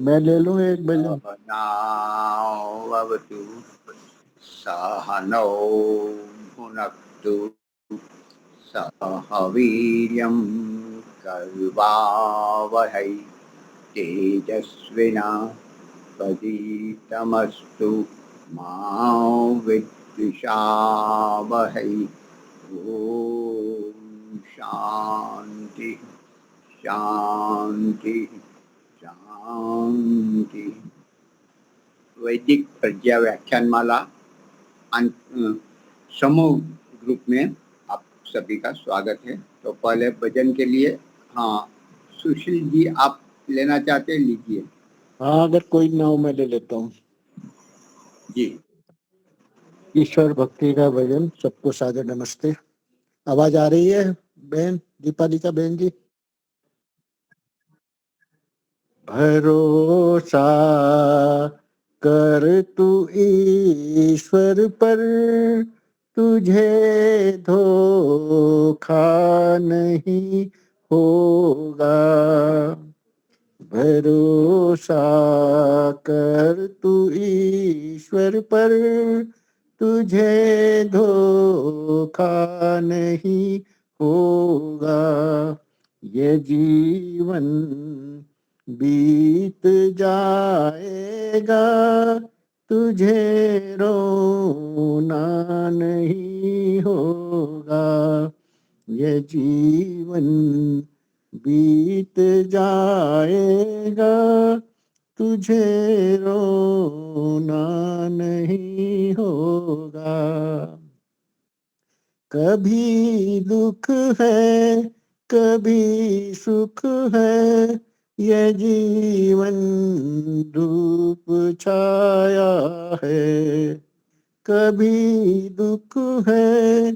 मैं ले लूं एक भजन। सहनावतु सहनौ भुनक्तु सह वीर्यं कर्वावहै तेजस्विनावधीतमस्तु मा विद्विषावहै। ओम शांति शांति शांति। वैदिक प्रज्ञा व्याख्यान माला समूह ग्रुप में आप सभी का स्वागत है। तो पहले भजन के लिए, हाँ, सुशील जी आप लेना चाहते हैं, लीजिए। हाँ, अगर कोई ना हो मैं ले लेता हूँ जी। ईश्वर भक्ति का भजन। सबको सादर नमस्ते। आवाज आ रही है बहन दीपालिका बहन जी? भरोसा कर तू ईश्वर पर, तुझे धोखा नहीं होगा। भरोसा कर तू ईश्वर पर, तुझे धोखा नहीं होगा। ये जीवन बीत जाएगा, तुझे रोना नहीं होगा। ये जीवन बीत जाएगा, तुझे रोना नहीं होगा। कभी दुख है कभी सुख है, ये जीवन धूप छाया है। कभी दुख है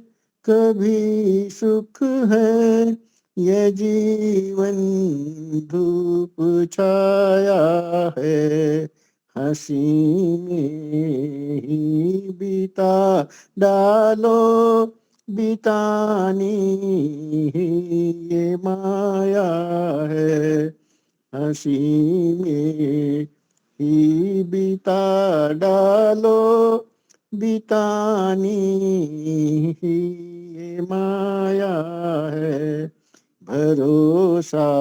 कभी सुख है, ये जीवन धूप छाया है। हंसी में ही बिता डालो, बितानी ही ये माया है। हंसी में ही बिता डालो, बितानी ही ये माया है। भरोसा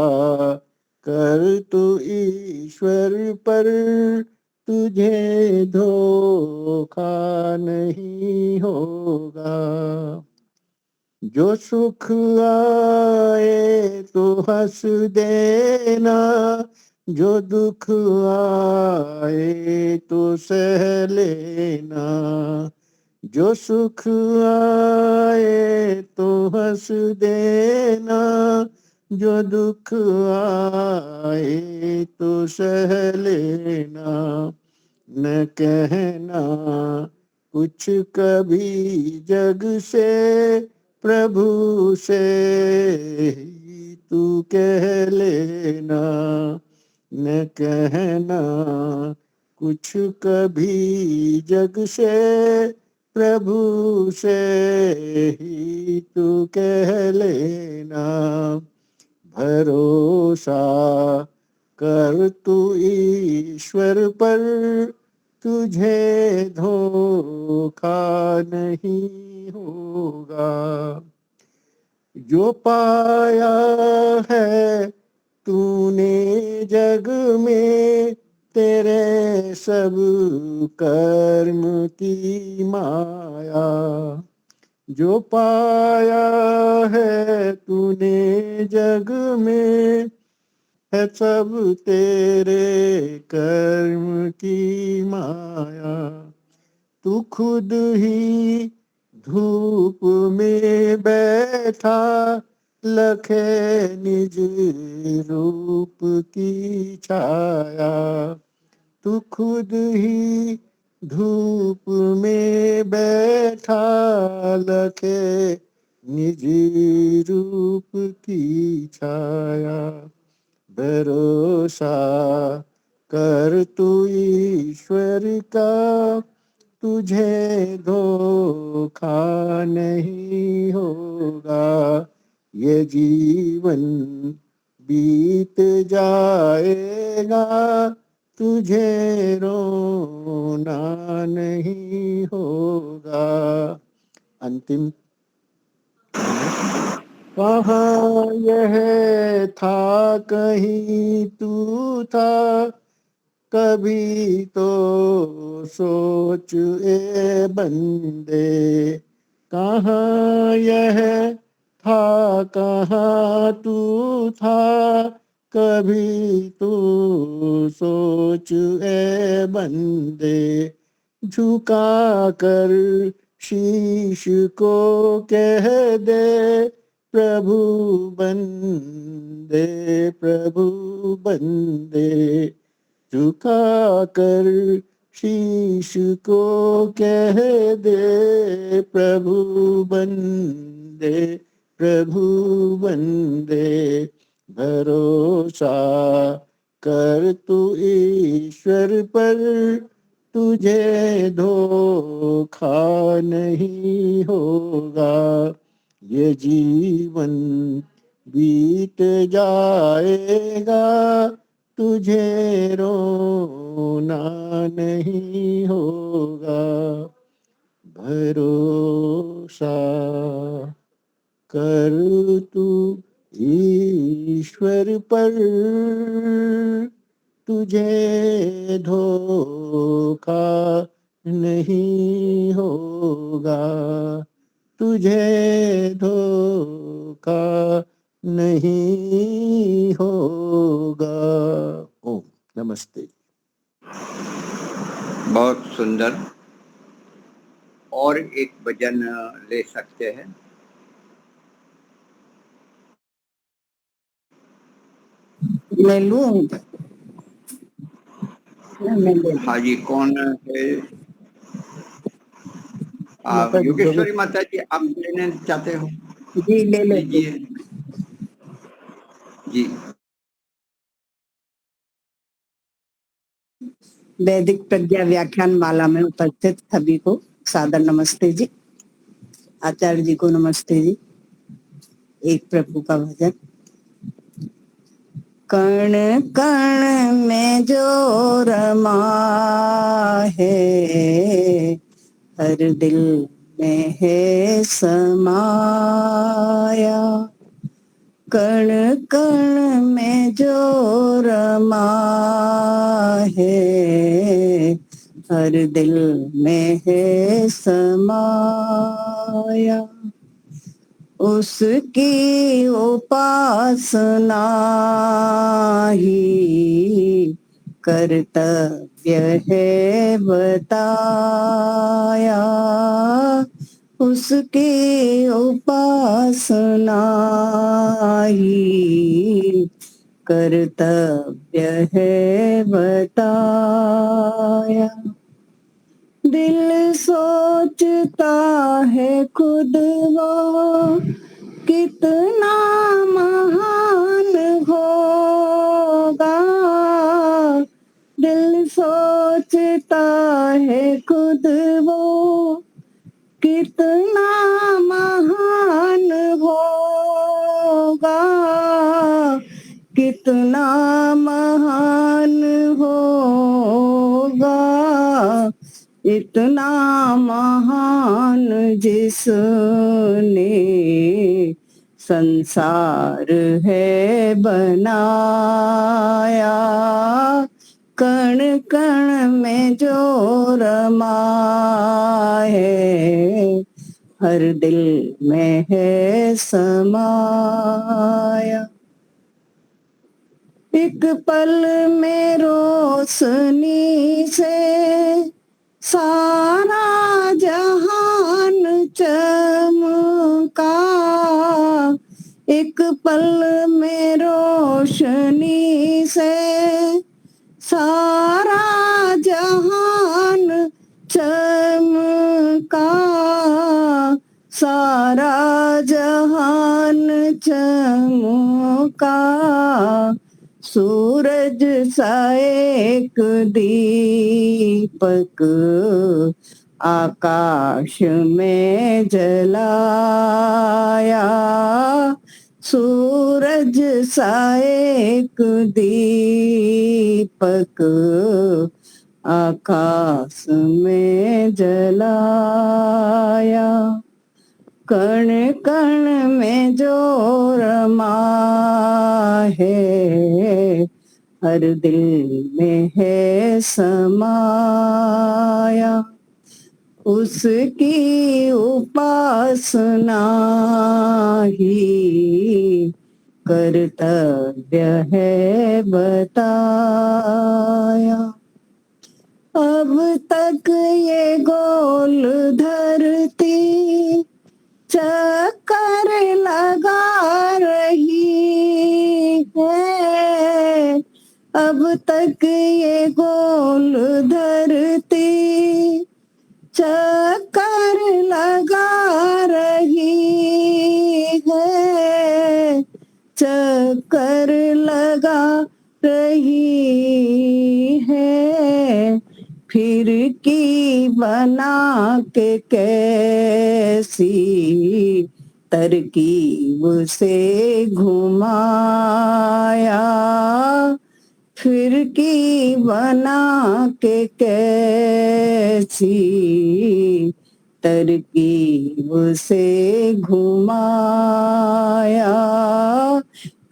कर तू ईश्वर पर, तुझे धोखा नहीं होगा। जो सुख आए तो हंस देना, जो दुख आए तो सह लेना। जो सुख आए तो हंस देना, जो दुख आए तो सह लेना। न कहना कुछ कभी जग से, प्रभु से ही तू कह लेना। न कहना कुछ कभी जग से, प्रभु से ही तू कह लेना। भरोसा कर तू ईश्वर पर, तुझे धोखा नहीं होगा। जो पाया है तूने जग में, तेरे सब कर्म की माया। जो पाया है तूने जग में, है सब तेरे कर्म की माया। तू खुद ही धूप में बैठा, लखे निज रूप की छाया। तू खुद ही धूप में बैठा, लखे निज रूप की छाया। भरोसा कर तू ईश्वर का, तुझे धोखा नहीं होगा। ये जीवन बीत जाएगा, तुझे रोना नहीं होगा। अंतिम कहाँ यह था, कहीं तू था, कभी तो सोच ए बंदे। कहाँ यह था, कहाँ तू था, कभी तू सोच ए बंदे। झुका कर शीश को कह दे, प्रभु बंदे, प्रभु बंदे। झुका कर शीश को कह दे, प्रभु बंदे, प्रभु बंदे। भरोसा कर तू ईश्वर पर, तुझे धोखा नहीं होगा। ये जीवन बीत जाएगा, तुझे रोना नहीं होगा। भरोसा कर तू ईश्वर पर, तुझे धोखा नहीं होगा, तुझे धोखा नहीं होगा। ओम नमस्ते। बहुत सुंदर। और एक भजन ले सकते हैं। ले लूं? हाँ जी, कौन है? योगेश्वरी माता जी, आप लेने चाहते हो? जी ले लीजिए जी। वैदिक प्रज्ञा व्याख्यान माला में उपस्थित सभी को सादर नमस्ते जी। आचार्य जी को नमस्ते जी। एक प्रभु का भजन। कण कण में जो रमा है, हर दिल में है समाया। कण कण में जो रमा है, हर दिल में है समाया। उसकी उपासना ही कर्तव्य है बताया। उसकी उपासना ही कर्तव्य है बताया। दिल सोचता है खुद वो कितना महान होगा। दिल सोचता है खुद वो कितना महान होगा, कितना महान होगा। इतना महान जिसने संसार है बनाया। कण कण में जो रमा है, हर दिल में है समाया। एक पल में रोशनी से सारा जहान चमका। एक पल में रोशनी से सारा जहान चमका। सारा जहान चमका। सूरज सा एक दीपक आकाश में जलाया। सूरज सा एक दीपक आकाश में जलाया, कण कण में जो रमा है, हर दिल में है समाया। उसकी उपासना ही कर्तव्य है बताया। अब तक ये गोल धरती चक्कर लगा रही है, अब तक ये गोल धरती चक्कर लगा रही है, चक्कर लगा रही है। फिर की बना के कैसी तरकीब से घुमाया, फिर की बना के कैसी तरकीब से घुमाया।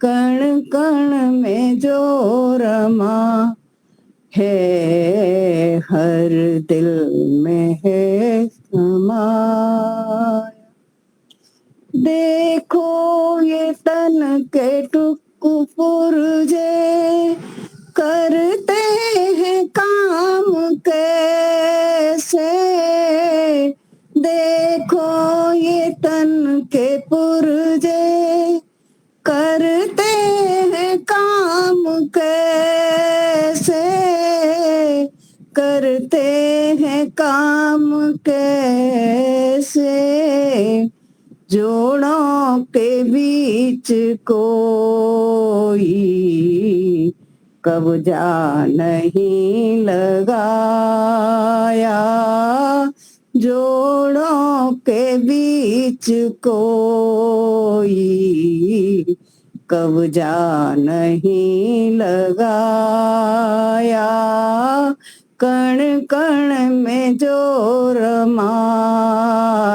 कण कण में जो रमा है, हर दिल में है समाया। देखो ये तन के टुक पुर्जे करते हैं काम कैसे, देखो ये तन के पुर्जे करते हैं काम कैसे, करते हैं काम कैसे। जोड़ों के बीच कोई कब्जा नहीं लगाया, जोड़ों के बीच कोई कब्जा नहीं लगाया। कण कण में जो रमा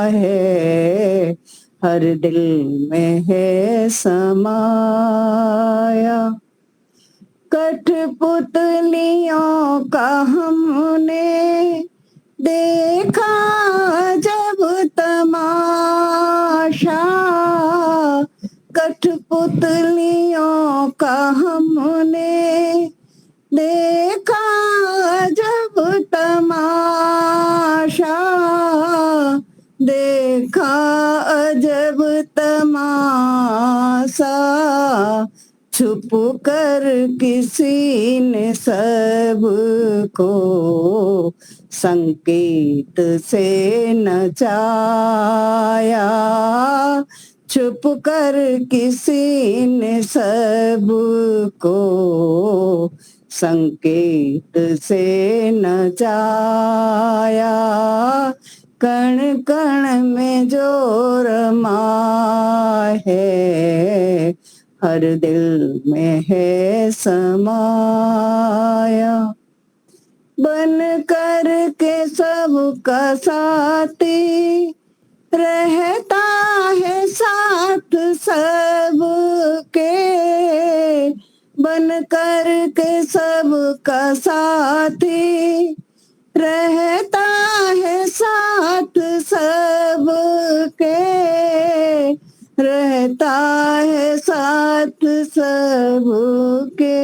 है, हर दिल में है समाया। कठपुतलियों का हमने देखा जब तमाशा, कठपुतलियों का हमने देखा जब तमाशा, देखा जब तमाशा। छुप कर किसी ने सबको संकेत से नचाया, छुप कर किसी ने सबको संकेत से नचाया। कण कण में जो रमा है, हर दिल में है समाया। बन कर के सबका साथी रहता है साथ सबके, बन कर के सबका साथी रहता है साथ सबके, रहता है साथ सबके।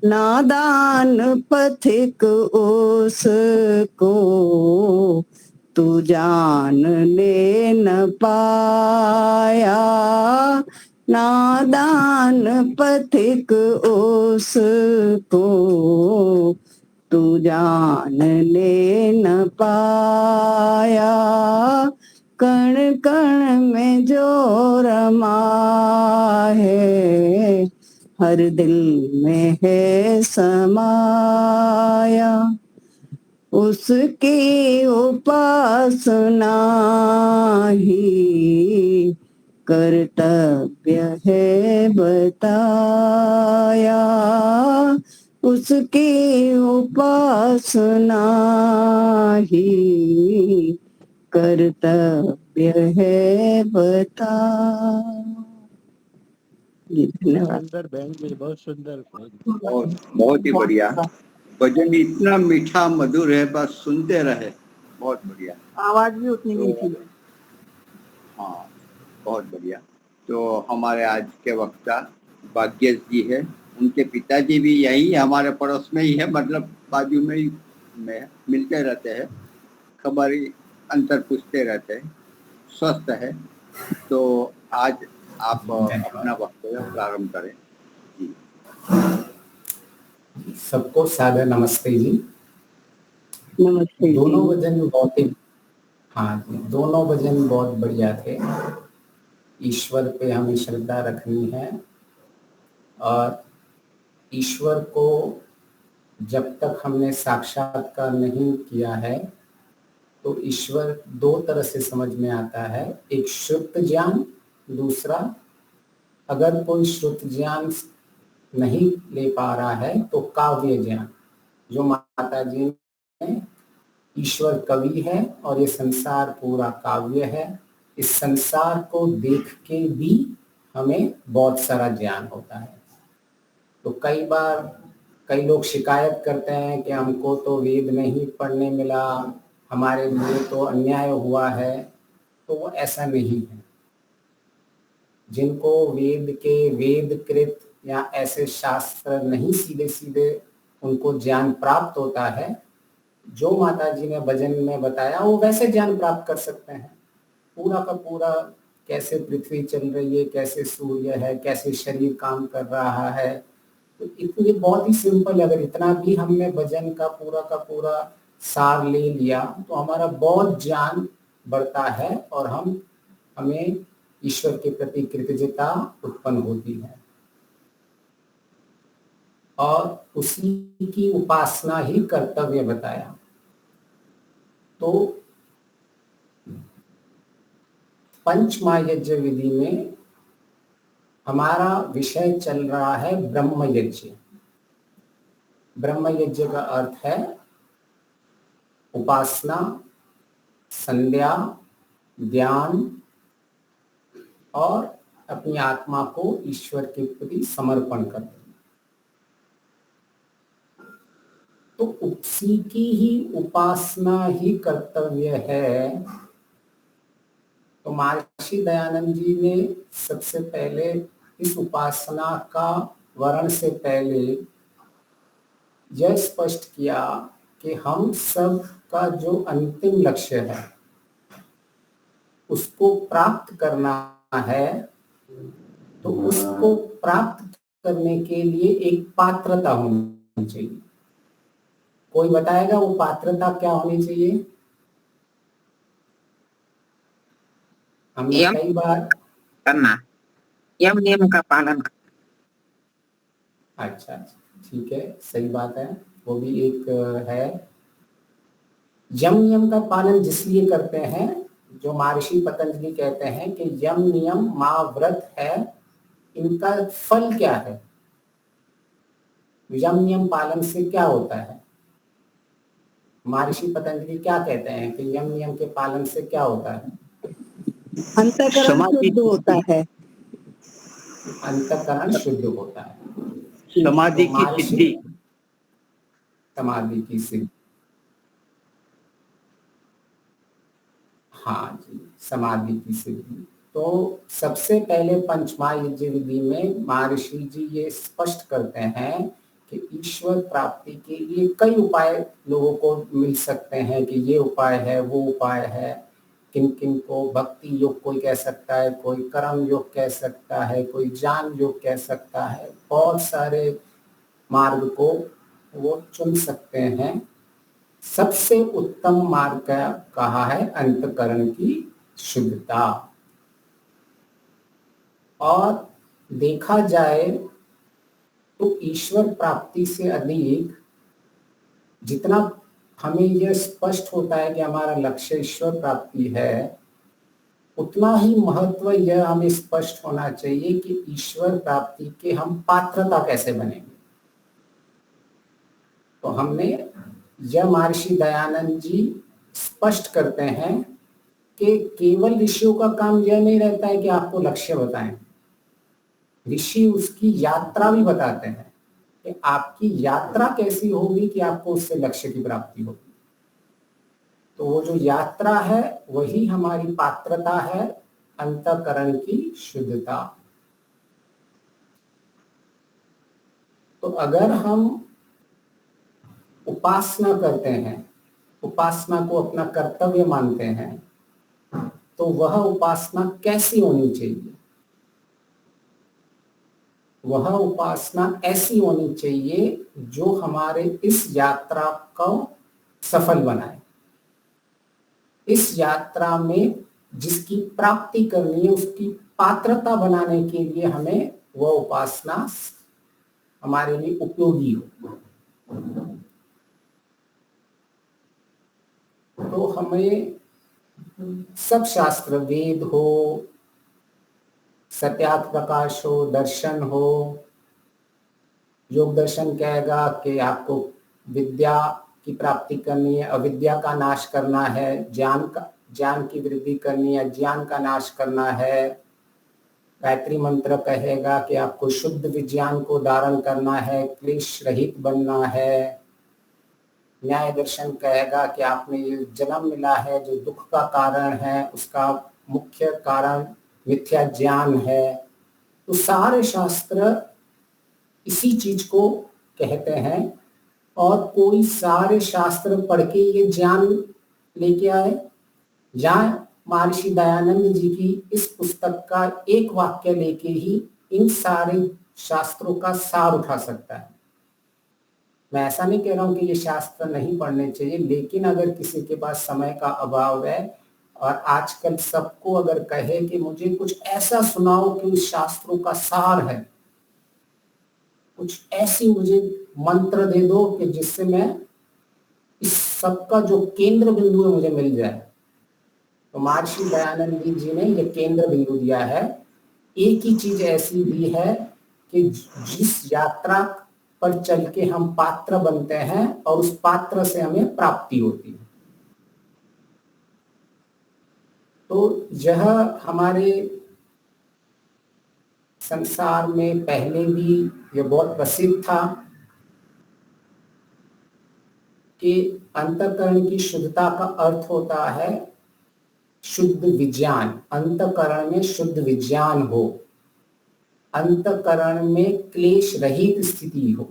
नादान पथिक उसको तू जान ले न पाया, नादान पथिक उसको तू जान ले न पाया। कण कण में जो रमा है, हर दिल में है समाया। उसकी उपासना ही कर्तव्य है बताया, उसकी उपासना ही कर्तव्य है बता। धन्यवाद। सुंदर बहन जी, बहुत सुंदर बहन। और बहुत ही बढ़िया। भजन इतना मीठा मधुर है, बस सुनते रहे। बहुत बढ़िया। आवाज भी उतनी तो मीठी है। हाँ, बहुत बढ़िया। तो हमारे आज के वक्ता भाग्येश जी है, उनके पिताजी भी यही हमारे पड़ोस में ही है, मतलब बाजू में ही में मिलते रहते हैं, खबर अंतर पूछते रहते हैं, स्वस्थ है। तो आज आप अपना वक्तव्य प्रारंभ करें जी। सबको सादर नमस्ते जी। नमस्ते दोनों जी। भजन बहुत ही, हाँ जी, दोनों भजन बहुत बढ़िया थे। ईश्वर पे हमें श्रद्धा रखनी है और ईश्वर को जब तक हमने साक्षात्कार नहीं किया है तो ईश्वर दो तरह से समझ में आता है, एक श्रुत ज्ञान, दूसरा अगर कोई श्रुत ज्ञान नहीं ले पा रहा है तो काव्य ज्ञान। जो माता जी ने ईश्वर कवि है और ये संसार पूरा काव्य है, इस संसार को देख के भी हमें बहुत सारा ज्ञान होता है। तो कई बार कई लोग शिकायत करते हैं कि हमको तो वेद नहीं पढ़ने मिला, हमारे लिए तो अन्याय हुआ है। तो वो ऐसा नहीं है। जिनको वेद के वेदकृत या ऐसे शास्त्र नहीं सीधे सीधे उनको ज्ञान प्राप्त होता है, जो माता जी ने भजन में बताया वो वैसे ज्ञान प्राप्त कर सकते हैं। पूरा का पूरा कैसे पृथ्वी चल रही है, कैसे सूर्य है, कैसे शरीर काम कर रहा है, तो ये बहुत ही सिंपल। अगर इतना भी हमने भजन का पूरा सार ले लिया तो हमारा बहुत ज्ञान बढ़ता है और हमें ईश्वर के प्रति कृतज्ञता उत्पन्न होती है और उसी की उपासना ही कर्तव्य बताया। तो पंचमहायज्ञ विधि में हमारा विषय चल रहा है ब्रह्म यज्ञ। ब्रह्म यज्ञ का अर्थ है उपासना, संध्या, ध्यान और अपनी आत्मा को ईश्वर के प्रति समर्पण कर देना। तो उसी की ही उपासना ही कर्तव्य है। तो महर्षि दयानंद जी ने सबसे पहले इस उपासना का वर्णन से पहले यह स्पष्ट किया कि हम सब का जो अंतिम लक्ष्य है उसको प्राप्त करना है, तो उसको प्राप्त करने के लिए एक पात्रता होनी चाहिए। कोई बताएगा वो पात्रता क्या होनी चाहिए? हमने कई बार करना, यम नियम का पालन करना। अच्छा, ठीक है, सही बात है। वो भी एक है। यम नियम का पालन जिसलिए करते हैं, जो महर्षि पतंजलि कहते हैं कि यम नियम महाव्रत है, इनका फल क्या है? यम नियम पालन से क्या होता है? महर्षि पतंजलि क्या कहते हैं कि यम नियम के पालन से क्या होता है? अंतःकरण शुद्ध होता है। अंतःकरण शुद्ध होता है, समाधि की सिद्धि। समाधि की सिद्धि, हाँ जी, समाधि की सिद्धि। तो सबसे पहले पंचमहायज्ञ विधि में महर्षि जी ये स्पष्ट करते हैं कि ईश्वर प्राप्ति के लिए कई उपाय लोगों को मिल सकते हैं कि ये उपाय है, वो उपाय है। किन किन को भक्ति योग कोई कह सकता है, कोई कर्म योग कह सकता है, कोई ज्ञान योग कह सकता है। बहुत सारे मार्ग को वो चुन सकते हैं। सबसे उत्तम मार्ग का कहा है अंतःकरण की शुद्धता। और देखा जाए तो ईश्वर प्राप्ति से अधिक जितना हमें यह स्पष्ट होता है कि हमारा लक्ष्य ईश्वर प्राप्ति है, उतना ही महत्व यह हमें स्पष्ट होना चाहिए कि ईश्वर प्राप्ति के हम पात्रता कैसे बनेंगे। तो हमने यह महर्षि दयानंद जी स्पष्ट करते हैं कि केवल ऋषियों का काम यह नहीं रहता है कि आपको लक्ष्य बताएं, ऋषि उसकी यात्रा भी बताते हैं कि आपकी यात्रा कैसी होगी कि आपको उससे लक्ष्य की प्राप्ति होगी। तो वो जो यात्रा है वही हमारी पात्रता है, अंतःकरण की शुद्धता। तो अगर हम उपासना करते हैं, उपासना को अपना कर्तव्य मानते हैं, तो वह उपासना कैसी होनी चाहिए? वह उपासना ऐसी होनी चाहिए जो हमारे इस यात्रा को सफल बनाए। इस यात्रा में जिसकी प्राप्ति करनी है उसकी पात्रता बनाने के लिए हमें वह उपासना हमारे लिए उपयोगी हो। तो हमें सब शास्त्र, वेद हो, सत्यार्थ प्रकाश हो, दर्शन हो, योग दर्शन कहेगा कि आपको विद्या की प्राप्ति करनी है, अविद्या का नाश करना है, ज्ञान की वृद्धि करनी है, ज्ञान का नाश करना है। गायत्री मंत्र कहेगा कि आपको शुद्ध विज्ञान को धारण करना है, क्लेश रहित बनना है। न्याय दर्शन कहेगा कि आपने ये जन्म मिला है जो दुख का कारण है, उसका मुख्य कारण मिथ्या ज्ञान है। तो सारे शास्त्र इसी चीज को कहते हैं। और कोई सारे शास्त्र पढ़ के ये ज्ञान लेके आए, या महर्षि दयानंद जी की इस पुस्तक का एक वाक्य लेके ही इन सारे शास्त्रों का सार उठा सकता है। मैं ऐसा नहीं कह रहा हूं कि ये शास्त्र नहीं पढ़ने चाहिए, लेकिन अगर किसी के पास समय का अभाव है और आजकल सबको अगर कहे कि मुझे कुछ ऐसा सुनाओ कि उस शास्त्रों का सार है, कुछ ऐसी मुझे मंत्र दे दो कि जिससे मैं इस सबका जो केंद्र बिंदु है मुझे मिल जाए, तो महर्षि दयानंद जी ने ये केंद्र बिंदु दिया है। एक ही चीज ऐसी दी है कि जिस यात्रा पर चल के हम पात्र बनते हैं और उस पात्र से हमें प्राप्ति होती है। तो यह हमारे संसार में पहले भी यह बहुत प्रसिद्ध था कि अंतःकरण की शुद्धता का अर्थ होता है शुद्ध विज्ञान। अंतःकरण में शुद्ध विज्ञान हो, अंतःकरण में क्लेश रहित स्थिति हो।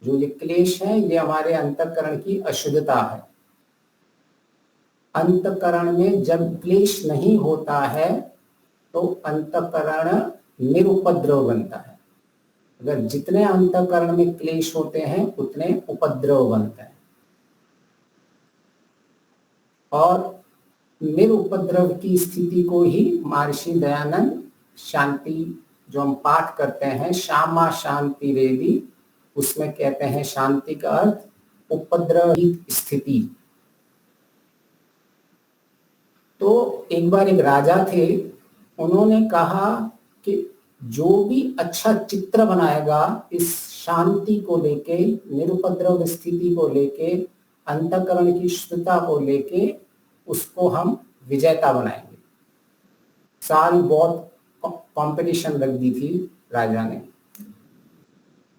जो ये क्लेश है ये हमारे अंतःकरण की अशुद्धता है। अंतःकरण में जब क्लेश नहीं होता है तो अंतःकरण निरुपद्रव बनता है। अगर जितने अंतःकरण में क्लेश होते हैं उतने उपद्रव बनते हैं। और निरुपद्रव की स्थिति को ही महर्षि दयानंद शांति जो हम पाठ करते हैं, श्यामा शांति रेदी, उसमें कहते हैं शांति का अर्थ उपद्रवित स्थिति। तो एक बार एक राजा थे, उन्होंने कहा कि जो भी अच्छा चित्र बनाएगा इस शांति को लेके, निरुपद्रव स्थिति को लेके, अंतःकरण की शुद्धता को लेके, उसको हम विजेता बनाएंगे। सारी बहुत कंपटीशन रख दी थी राजा ने।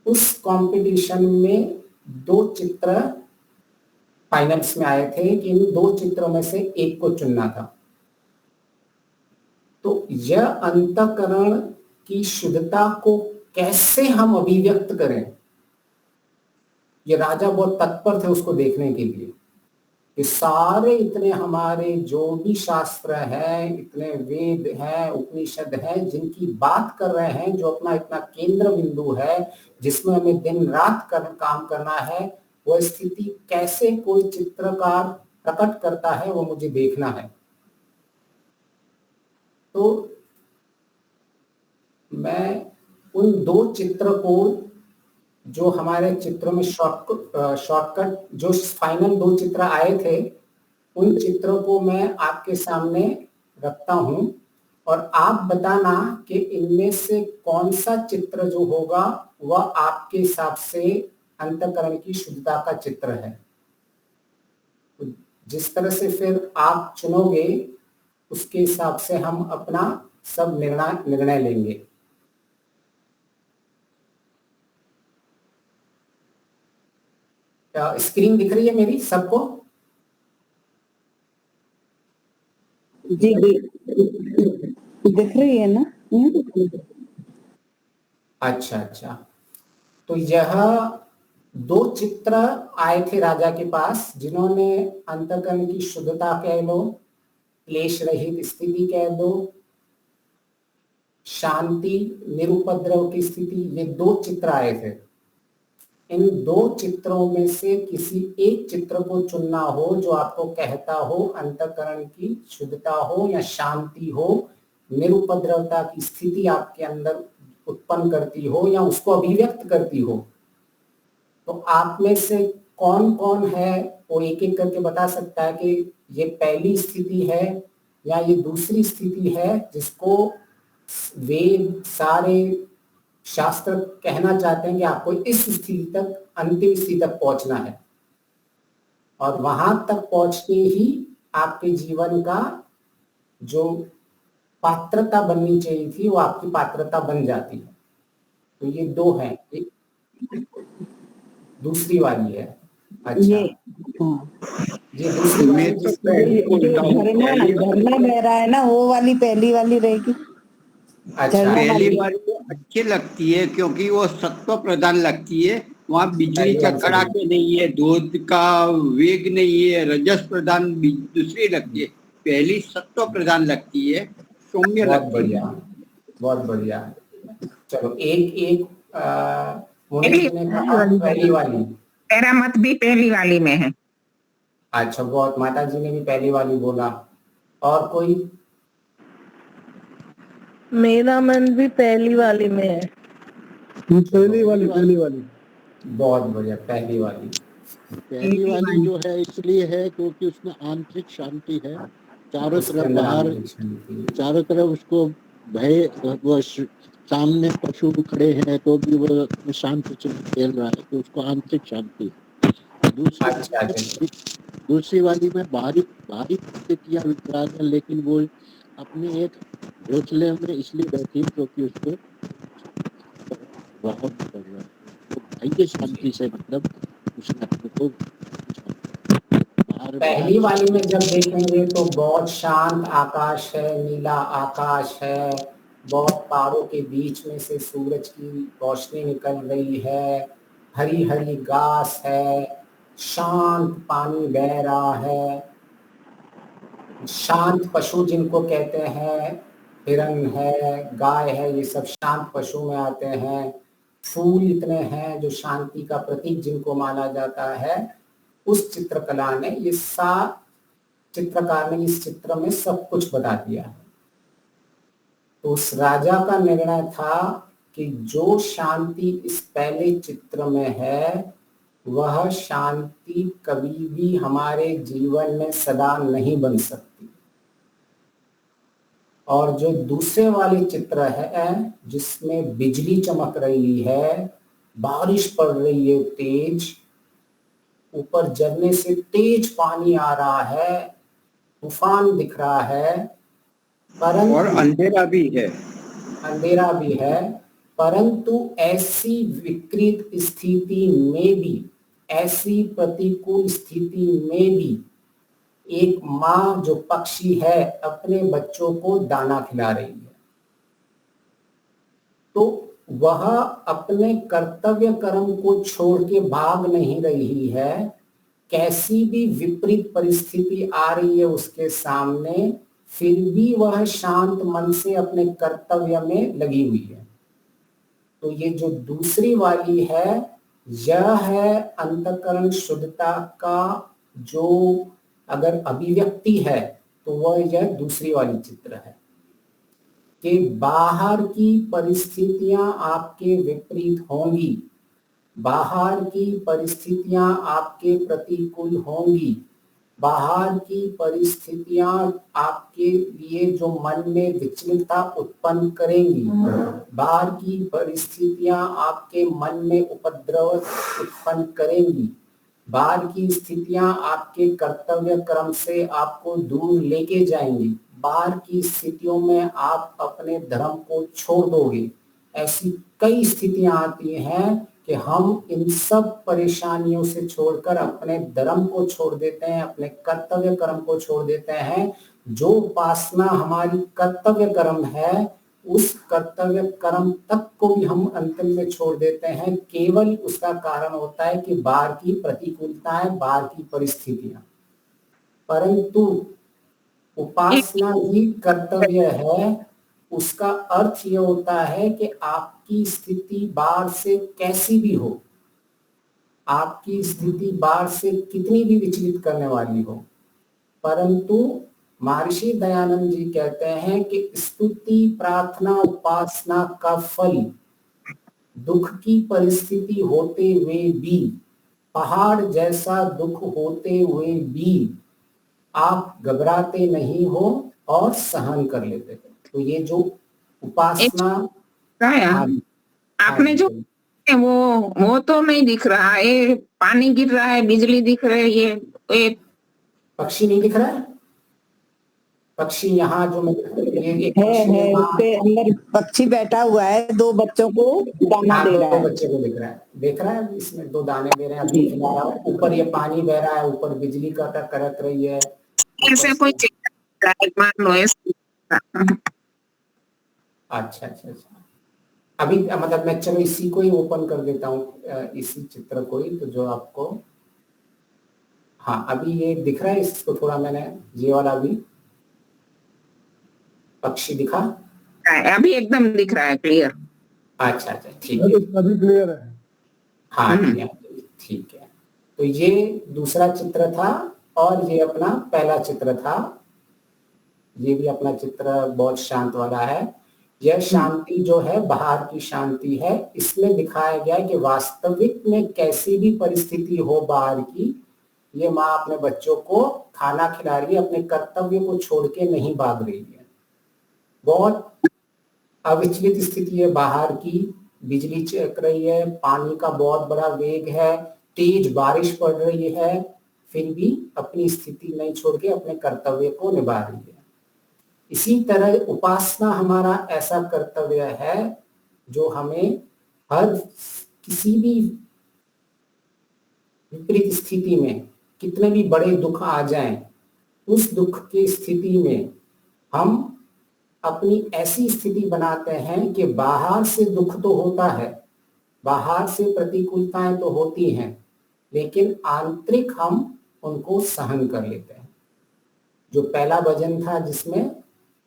उस कंपटीशन में 2 चित्र फाइनल्स में आए थे कि इन 2 चित्रों में से एक को चुनना था। तो यह अंतःकरण की शुद्धता को कैसे हम अभिव्यक्त करें, ये राजा बहुत तत्पर थे उसको देखने के लिए। कि सारे इतने हमारे जो भी शास्त्र हैं, इतने वेद हैं, उपनिषद हैं, जिनकी बात कर रहे हैं, जो अपना इतना केंद्र बिंदु है जिसमें हमें दिन रात काम करना है, वो स्थिति कैसे कोई चित्रकार प्रकट करता है वो मुझे देखना है। तो मैं उन 2 चित्र को, जो हमारे चित्रों में शॉर्टकट जो फाइनल 2 चित्र आए थे, उन चित्रों को मैं आपके सामने रखता हूं और आप बताना कि इनमें से कौन सा चित्र जो होगा वह आपके हिसाब से अंतःकरण की शुद्धता का चित्र है। तो जिस तरह से फिर आप चुनोगे उसके हिसाब से हम अपना सब निर्णय लेंगे। स्क्रीन दिख रही है मेरी सबको? जी दिख रही है ना? अच्छा, तो यह 2 चित्र आए थे राजा के पास जिन्होंने अंतःकरण की शुद्धता कह लो, क्लेश रहित स्थिति कह दो, शांति निरुपद्रव की स्थिति, ये 2 चित्र आए थे। इन 2 चित्रों में से किसी एक चित्र को चुनना हो जो आपको कहता हो अंतःकरण की शुद्धता हो या शांति हो, निरुपद्रवता की स्थिति आपके अंदर उत्पन्न करती हो या उसको अभिव्यक्त करती हो। तो आप में से कौन कौन है वो एक एक करके बता सकता है कि ये पहली स्थिति है या ये दूसरी स्थिति है जिसको वेद सारे शास्त्र कहना चाहते हैं कि आपको इस स्थिति तक, अंतिम स्थिति तक पहुंचना है और वहां तक पहुंचते ही आपके जीवन का जो पात्रता बननी चाहिए थी वो आपकी पात्रता बन जाती है। तो ये 2 हैं, दूसरी वाली है। अच्छा ये दूसरी वाली मैं तो पहली बोलता हूँ, झरना बह रहा है ना, वो वाली पहली वाली रहेगी। अच्छा पहली बार तो अच्छी लगती है क्योंकि वो सत्व प्रधान लगती है, वहाँ बिजली का कड़ाके नहीं है, दूध का वेग नहीं है, रजस प्रधान दूसरी लगती है, पहली सत्व प्रधान लगती है, सौम्य लगती है। बहुत बढ़िया। चलो एक मोनिश ने कहा पहली वाली। मेरा मत भी पहली वाली में है। अच्छा, बहुत, माता जी ने भी पहली वाली बोला। और कोई? मेरा मन भी पहली वाली में है। पहली वाली बहुत बढ़िया, पहली वाली जो है इसलिए है क्योंकि उसमें आंतरिक शांति है, चारों तरफ बाहर, चारों तरफ उसको भय, वो सामने पशु खड़े हैं तो भी वो शांति से खेल रहा है, तो उसको आंतरिक शांति। दूसरी वाली में बाहरी स्थितियां विकराल है, लेकिन वो अपने एक घोंसले में इसलिए बैठी क्योंकि उसको बहुत कर रहा है, तो बाह्य शांति से मतलब उसने अपने को पहली वाली में जब देखेंगे तो बहुत शांत आकाश है, नीला आकाश है, बहुत तारों के बीच में से सूरज की रोशनी निकल रही है, हरी हरी घास है, शांत पानी बह रहा है, शांत पशु जिनको कहते हैं, हिरन है, गाय है, ये सब शांत पशु में आते हैं। फूल इतने हैं जो शांति का प्रतीक जिनको माना जाता है। उस चित्रकला ने चित्रकार ने इस चित्र में सब कुछ बता दिया। तो उस राजा का निर्णय था कि जो शांति इस पहले चित्र में है वह शांति कभी भी हमारे जीवन में सदा नहीं बन सकती। और जो दूसरे वाले चित्र है जिसमें बिजली चमक रही है, बारिश पड़ रही है तेज, ऊपर झरने से तेज पानी आ रहा है, तूफान दिख रहा है, परंतु और अंधेरा भी है, परंतु ऐसी विकृत स्थिति में भी, ऐसी प्रतिकूल स्थिति में भी एक माँ जो पक्षी है अपने बच्चों को दाना खिला रही है। तो वह अपने कर्तव्य कर्म को छोड़ के भाग नहीं रही है, कैसी भी विपरीत परिस्थिति आ रही है उसके सामने, फिर भी वह शांत मन से अपने कर्तव्य में लगी हुई है। तो ये जो दूसरी वाली है, यह है अंतःकरण शुद्धता का जो अगर अभिव्यक्ति है तो वह यह दूसरी वाली चित्र है कि बाहर की परिस्थितियां आपके विपरीत होंगी, बाहर की परिस्थितियां आपके प्रतिकूल होंगी, बाहर की परिस्थितियां आपके लिए जो मन में विचलितता उत्पन्न करेंगी, बाहर की परिस्थितियां आपके मन में उपद्रव उत्पन्न करेंगी, बाहर की स्थितियां आपके कर्तव्य क्रम से आपको दूर लेके जाएंगी, बाहर की स्थितियों में आप अपने धर्म को छोड़ दोगे। ऐसी कई स्थितियां आती हैं कि हम इन सब परेशानियों से छोड़कर अपने धर्म को छोड़ देते हैं, अपने कर्तव्य कर्म को छोड़ देते हैं। जो उपासना हमारी कर्तव्य कर्म है, उस कर्तव्य कर्म तक को भी हम अंतिम में छोड़ देते हैं। केवल उसका कारण होता है कि बाहर की प्रतिकूलताएं, बाहर की परिस्थितियां। परंतु उपासना ही कर्तव्य है। उसका अर्थ ये होता है कि आपकी स्थिति बाहर से कैसी भी हो, आपकी स्थिति बाहर से कितनी भी विचलित करने वाली हो, परंतु महर्षि दयानंद जी कहते हैं कि स्तुति प्रार्थना उपासना का फल दुख की परिस्थिति होते हुए भी, पहाड़ जैसा दुख होते हुए भी आप घबराते नहीं हो और सहन कर लेते हो। तो ये जो उपासना आपने जो वो तो नहीं दिख रहा है, ये पानी गिर रहा है, बिजली दिख रही है, ये पक्षी नहीं दिख रहा है। पक्षी यहाँ जो मैं है उसके अंदर पक्षी बैठा हुआ है, 2 बच्चों को दाना दे रहा है। 2 बच्चे को देख रहा है इसमें 2 दाने दे रहे हैं। ऊपर ये पानी बह रहा है, ऊपर बिजली का कड़क रही है। ऐसे कोई मान लो अच्छा। अभी मतलब मैं चलो इसी को ही ओपन कर देता हूँ, इसी चित्र को ही, तो जो आपको, हाँ अभी ये दिख रहा है। इसको थोड़ा मैंने ये वाला भी पक्षी दिखा, अभी एकदम दिख रहा है क्लियर। अच्छा ठीक है, अभी क्लियर है। हाँ ठीक है। तो ये दूसरा चित्र था और ये अपना पहला चित्र था। ये भी अपना चित्र बहुत शांत वाला है। यह शांति जो है बाहर की शांति है। इसमें दिखाया गया है कि वास्तविक में कैसी भी परिस्थिति हो बाहर की, ये माँ अपने बच्चों को खाना खिला रही है, अपने कर्तव्य को छोड़ के नहीं भाग रही है। बहुत अविचलित स्थिति है बाहर की, बिजली चमक रही है, पानी का बहुत बड़ा वेग है, तेज बारिश पड़ रही है, फिर भी अपनी स्थिति नहीं छोड़ के अपने कर्तव्य को निभा रही है। इसी तरह उपासना हमारा ऐसा कर्तव्य है जो हमें हर किसी भी विपरीत स्थिति में, कितने भी बड़े दुख आ जाएं, उस दुख की स्थिति में हम अपनी ऐसी स्थिति बनाते हैं कि बाहर से दुख तो होता है, बाहर से प्रतिकूलताएं तो होती हैं, लेकिन आंतरिक हम उनको सहन कर लेते हैं। जो पहला भजन था जिसमें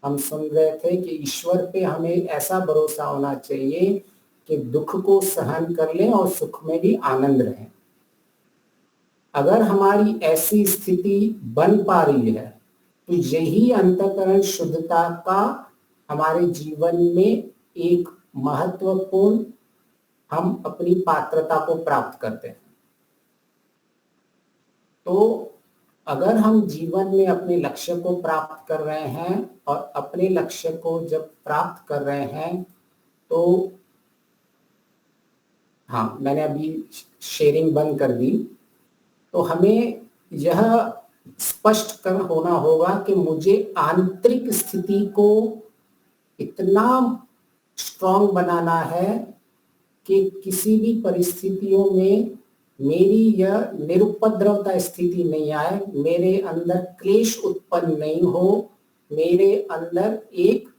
हम सुन रहे थे कि ईश्वर पे हमें ऐसा भरोसा होना चाहिए कि दुख को सहन कर लें और सुख में भी आनंद रहें। अगर हमारी ऐसी स्थिति बन पा रही है तो यही अंतःकरण शुद्धता का हमारे जीवन में एक महत्वपूर्ण, हम अपनी पात्रता को प्राप्त करते हैं। तो अगर हम जीवन में अपने लक्ष्य को प्राप्त कर रहे हैं और अपने लक्ष्य को जब प्राप्त कर रहे हैं तो, हाँ मैंने अभी शेयरिंग बंद कर दी, तो हमें यह स्पष्ट कर होना होगा कि मुझे आंतरिक स्थिति को इतना स्ट्रांग बनाना है कि किसी भी परिस्थितियों में मेरी यह निरुपद्रवता स्थिति नहीं आए, मेरे अंदर क्लेश उत्पन्न नहीं हो, मेरे अंदर एक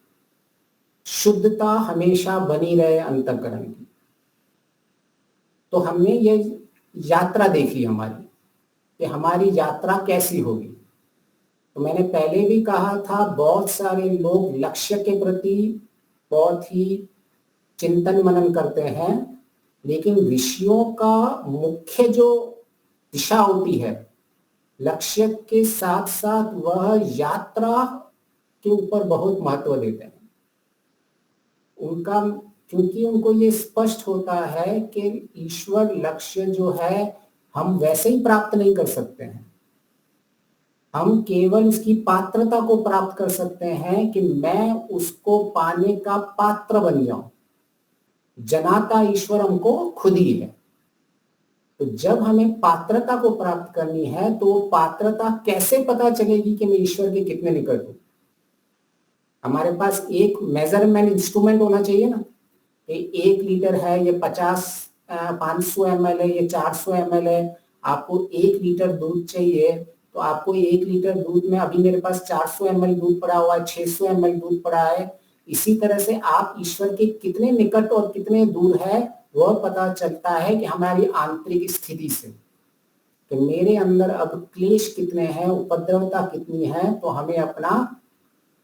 शुद्धता हमेशा बनी रहे अंतःकरण की। तो हमने ये यात्रा देखी हमारी कि हमारी यात्रा कैसी होगी। तो मैंने पहले भी कहा था, बहुत सारे लोग लक्ष्य के प्रति बहुत ही चिंतन मनन करते हैं, लेकिन ऋषियों का मुख्य जो दिशा होती है लक्ष्य के साथ साथ वह यात्रा के ऊपर बहुत महत्व देते हैं। उनका, क्योंकि उनको ये स्पष्ट होता है कि ईश्वर लक्ष्य जो है हम वैसे ही प्राप्त नहीं कर सकते हैं। हम केवल उसकी पात्रता को प्राप्त कर सकते हैं कि मैं उसको पाने का पात्र बन जाऊं। जनाता ईश्वर हमको खुद ही है। तो जब हमें पात्रता को प्राप्त करनी है तो पात्रता कैसे पता चलेगी कि मैं ईश्वर के कितने निकट हूं? हमारे पास एक मेजरमेंट इंस्ट्रूमेंट होना चाहिए ना, कि 1 लीटर है, ये 500 ml है, ये 400 ml है। आपको 1 लीटर दूध चाहिए तो आपको 1 लीटर दूध में, अभी मेरे पास 400 ml दूध पड़ा हुआ है, 600 ml दूध पड़ा है। इसी तरह से आप ईश्वर के कितने निकट और कितने दूर है वह पता चलता है कि हमारी आंतरिक स्थिति से, कि मेरे अंदर अब क्लेश कितने हैं, उपद्रवता कितनी है, तो हमें अपना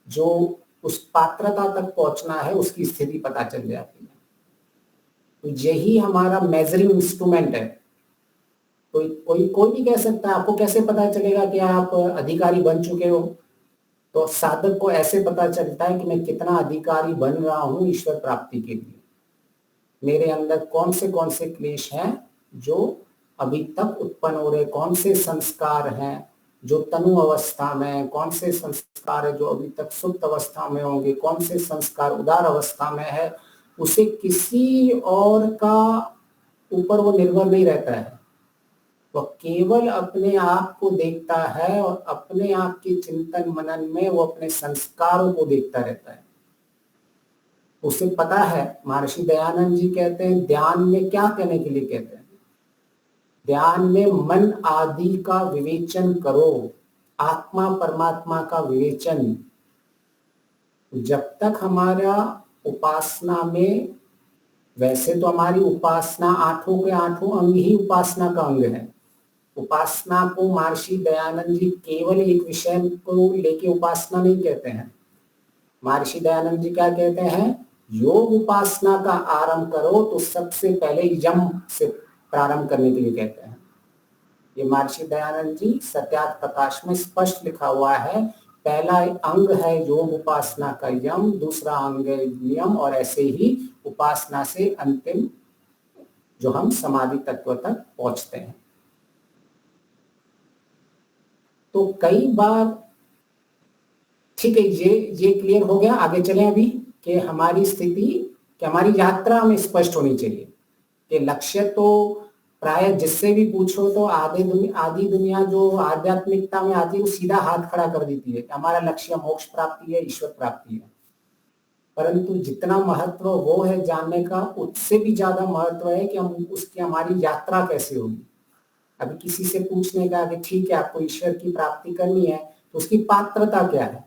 जो उस पात्रता तक पहुंचना है उसकी स्थिति पता चल जाती है। तो यही हमारा मेजरिंग इंस्ट्रूमेंट है। कोई भी कह सकता है, आपको कैसे पता चलेगा कि आप अधिकारी बन चुके हो? तो साधक को ऐसे पता चलता है कि मैं कितना अधिकारी बन रहा हूं ईश्वर प्राप्ति के लिए। मेरे अंदर कौन से क्लेश हैं जो अभी तक उत्पन्न हो रहे, कौन से संस्कार हैं जो तनु अवस्था में, कौन से संस्कार है जो अभी तक सुप्त अवस्था में होंगे, कौन से संस्कार उदार अवस्था में है, उसे किसी और का ऊपर वो निर्भर नहीं रहता है। वो केवल अपने आप को देखता है और अपने आप के चिंतन मनन में वो अपने संस्कारों को देखता रहता है। उसे पता है, महर्षि दयानंद जी कहते हैं ध्यान में क्या कहने के लिए कहते हैं, ध्यान में मन आदि का विवेचन करो, आत्मा परमात्मा का विवेचन। जब तक हमारा उपासना में, वैसे तो हमारी उपासना 8 के 8 अंग ही उपासना का अंग है। उपासना को महर्षि दयानंद जी केवल एक विषय को लेके उपासना नहीं कहते हैं। महर्षि दयानंद जी क्या कहते हैं, योग उपासना का आरंभ करो तो सबसे पहले यम से प्रारंभ करने के लिए कहते हैं। ये महर्षि दयानंद जी सत्यार्थ प्रकाश में स्पष्ट लिखा हुआ है। पहला अंग है योग उपासना का यम, दूसरा अंग है नियम, और ऐसे ही उपासना से अंतिम जो हम समाधि तत्व तक पहुंचते हैं। तो कई बार, ठीक है, ये क्लियर हो गया। आगे चलें अभी, कि हमारी स्थिति, कि हमारी यात्रा में स्पष्ट होनी चाहिए कि लक्ष्य तो प्राय जिससे भी पूछो तो आदि दुनिया जो आध्यात्मिकता में आती है वो सीधा हाथ खड़ा कर देती है कि हमारा लक्ष्य मोक्ष प्राप्ति है, ईश्वर प्राप्ति है। परंतु जितना महत्व वो है जानने का, उससे भी ज्यादा महत्व है कि हम उसकी हमारी यात्रा कैसे होगी। अभी किसी से पूछने का कि ठीक है आपको ईश्वर की प्राप्ति करनी है तो उसकी पात्रता क्या है,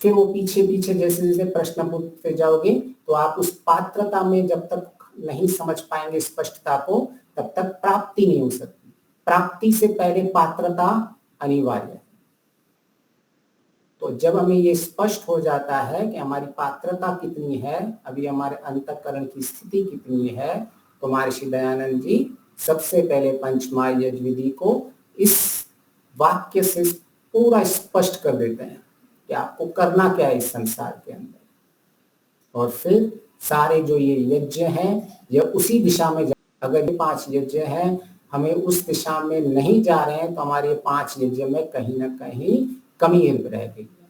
फिर वो पीछे पीछे जैसे जैसे प्रश्न पूछते जाओगे तो आप उस पात्रता में जब तक नहीं समझ पाएंगे स्पष्टता को, तब तक प्राप्ति नहीं हो सकती। प्राप्ति से पहले पात्रता अनिवार्य है। तो जब हमें ये स्पष्ट हो जाता है कि हमारी पात्रता कितनी है, अभी हमारे अंतःकरण की स्थिति कितनी है, तो महर्षि दयानंद जी सबसे पहले पंचमहायज्ञ विधि को इस वाक्य से पूरा स्पष्ट कर देते हैं कि आपको करना क्या है इस संसार के अंदर। और फिर सारे जो ये यज्ञ हैं ये उसी दिशा में, अगर ये 5 यज्ञ हैं हमें उस दिशा में नहीं जा रहे हैं तो हमारे 5 यज्ञ में कहीं ना कहीं कमी रह गई है।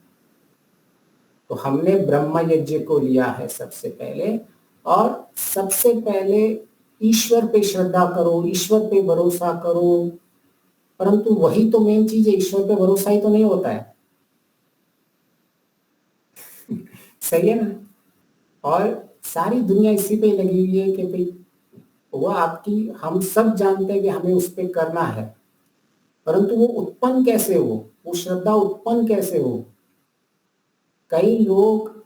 तो हमने ब्रह्म यज्ञ को लिया है सबसे पहले, और सबसे पहले ईश्वर पे श्रद्धा करो, ईश्वर पे भरोसा करो। परंतु वही तो मेन चीज है, ईश्वर पे भरोसा ही तो नहीं होता है। सही है ना? और सारी दुनिया इसी पे लगी हुई है कि भाई वो आपकी, हम सब जानते हैं कि हमें उस पे करना है, परंतु वो उत्पन्न कैसे हो, वो श्रद्धा उत्पन्न कैसे हो। कई लोग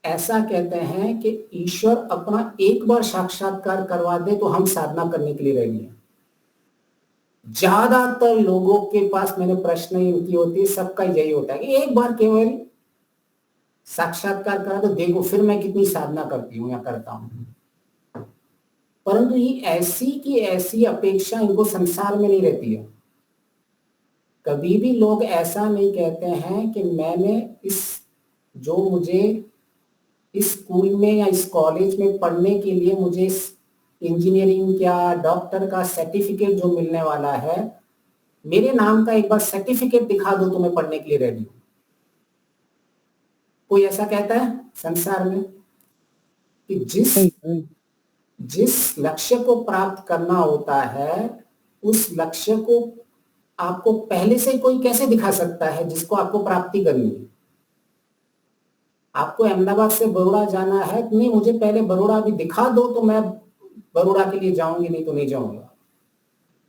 ऐसा कहते हैं कि ईश्वर अपना एक बार साक्षात्कार करवा दे तो हम साधना करने के लिए रेडी हैं। ज्यादातर लोगों के पास मैंने प्रश्न इनकी होती है, सबका यही होता है कि एक बार केवल साक्षात्कार करा तो देखो फिर मैं कितनी साधना करती हूँ या करता हूँ। परंतु ये ऐसी की ऐसी अपेक्षा इनको संसार में नहीं रहती है। कभी भी लोग ऐसा नहीं कहते हैं कि मैंने जो मुझे इस स्कूल में या इस कॉलेज में पढ़ने के लिए मुझे इंजीनियरिंग या डॉक्टर का सर्टिफिकेट जो मिलने वाला है, मेरे नाम का एक बार सर्टिफिकेट दिखा दो तो मैं पढ़ने के लिए रेडी हूं। कोई ऐसा कहता है संसार में कि जिस लक्ष्य को प्राप्त करना होता है उस लक्ष्य को आपको पहले से कोई कैसे दिखा सकता है जिसको आपको प्राप्ति करनी है? आपको अहमदाबाद से बड़ौदा जाना है, नहीं मुझे पहले बड़ौदा भी दिखा दो तो मैं बड़ौदा के लिए जाऊंगी, नहीं तो नहीं जाऊंगा।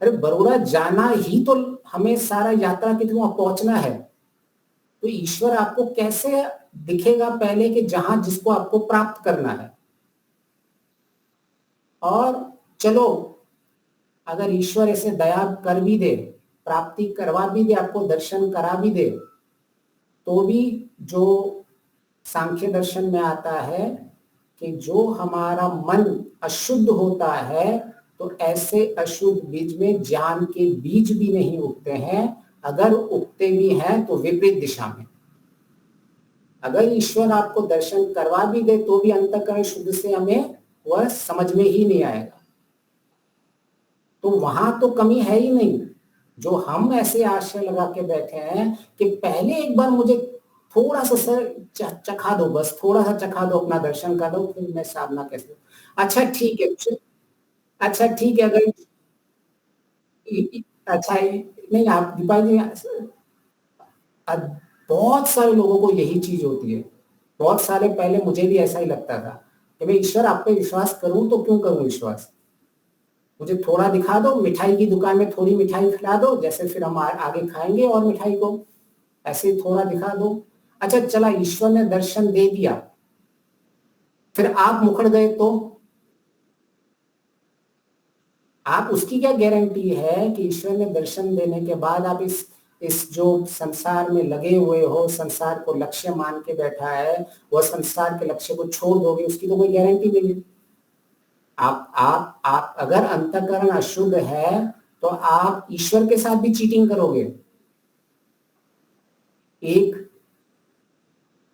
अरे बड़ौदा जाना ही तो हमें सारा यात्रा के थ्रू पहुंचना है, तो ईश्वर आपको कैसे दिखेगा पहले कि जहां जिसको आपको प्राप्त करना है। और चलो अगर ईश्वर ऐसे दया कर भी दे, प्राप्ति करवा भी दे, आपको दर्शन करा भी दे, तो भी जो सांख्य दर्शन में आता है कि जो हमारा मन अशुद्ध होता है तो ऐसे अशुद्ध बीज में ज्ञान के बीज भी नहीं उगते हैं, अगर उगते भी हैं तो विपरीत दिशा में। अगर ईश्वर आपको दर्शन करवा भी दे तो भी अंतःकरण शुद्ध से हमें वह समझ में ही नहीं आएगा। तो वहां तो कमी है ही नहीं। जो हम ऐसे आशय लगा के बैठे हैं कि पहले एक बार मुझे थोड़ा सा सर चखा दो, बस थोड़ा सा चखा दो, अपना दर्शन कर दो, फिर मैं साधना कैसे। अच्छा ठीक है, अच्छा ठीक है, अगर अच्छा नहीं आप दीपा जी, बहुत सारे लोगों को यही चीज होती है। बहुत सारे पहले मुझे भी ऐसा ही लगता था कि मैं ईश्वर आप पे विश्वास करूं तो क्यों करूं विश्वास, मुझे थोड़ा दिखा दो, मिठाई की दुकान में थोड़ी मिठाई खिला दो, जैसे फिर हम आगे खाएंगे और मिठाई को ऐसे थोड़ा दिखा दो। अच्छा चला, ईश्वर ने दर्शन दे दिया, फिर आप मुकड़ गए तो आप उसकी क्या गारंटी है कि ईश्वर ने दर्शन देने के बाद आप इस जो संसार में लगे हुए हो, संसार को लक्ष्य मान के बैठा है, वह संसार के लक्ष्य को छोड़ दोगे, उसकी तो कोई गारंटी नहीं है। आप अगर अंतःकरण अशुद्ध है तो आप ईश्वर के साथ भी चीटिंग करोगे।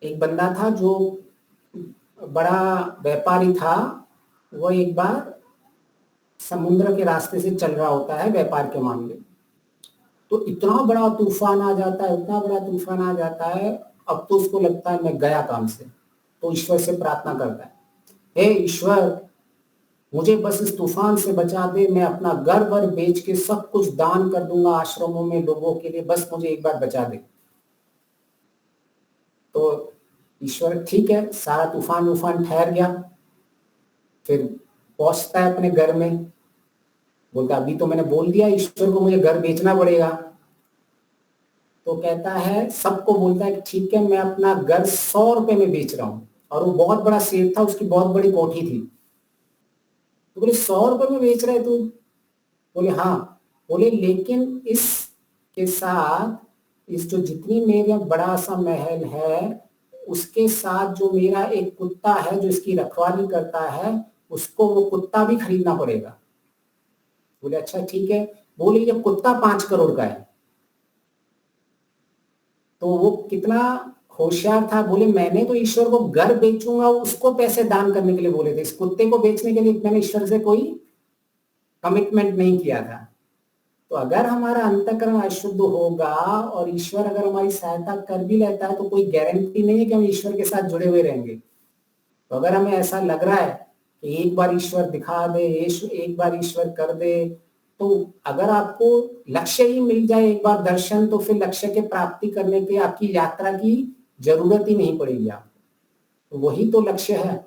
एक बंदा था जो बड़ा व्यापारी था, वो एक बार समुद्र के रास्ते से चल रहा होता है व्यापार के मामले, तो इतना बड़ा तूफान आ जाता है, इतना बड़ा तूफान आ जाता है, अब तो उसको लगता है मैं गया काम से, तो ईश्वर से प्रार्थना करता है, हे ईश्वर मुझे बस इस तूफान से बचा दे, मैं अपना घर वर बेच के सब कुछ दान कर दूंगा आश्रमों में लोगों के लिए, बस मुझे एक बार बचा दे। तो ईश्वर ठीक है, सारा तूफान ठहर गया, फिर पहुंचता है अपने घर में, बोलता अभी तो मैंने बोल दिया ईश्वर को मुझे घर बेचना पड़ेगा। तो कहता है, सबको बोलता है कि ठीक है मैं अपना घर 100 रुपए में बेच रहा हूं, और वो बहुत बड़ा सेठ था, उसकी बहुत बड़ी कोठी थी। तो बोले 100 रुपए में बेच रहे तू? बोले हाँ। बोले लेकिन इसके साथ इस जो जितनी मेरा बड़ा सा महल है उसके साथ जो मेरा एक कुत्ता है जो इसकी रखवाली करता है, उसको वो कुत्ता भी खरीदना पड़ेगा। बोले अच्छा ठीक है। बोले ये कुत्ता 5 करोड़ का है। तो वो कितना होशियार था, बोले मैंने तो ईश्वर को घर बेचूंगा उसको पैसे दान करने के लिए बोले थे, इस कुत्ते को बेचने के लिए मैंने ईश्वर से कोई कमिटमेंट नहीं किया था। तो अगर हमारा अंतःकरण अशुद्ध होगा और ईश्वर अगर हमारी सहायता कर भी लेता है तो कोई गारंटी नहीं है कि हम ईश्वर के साथ जुड़े हुए रहेंगे। तो अगर हमें ऐसा लग रहा है कि एक बार ईश्वर दिखा दे, एक बार ईश्वर कर दे, तो अगर आपको लक्ष्य ही मिल जाए एक बार दर्शन, तो फिर लक्ष्य के प्राप्ति करने के आपकी यात्रा की जरूरत ही नहीं पड़ेगी आपको। तो वही तो लक्ष्य है।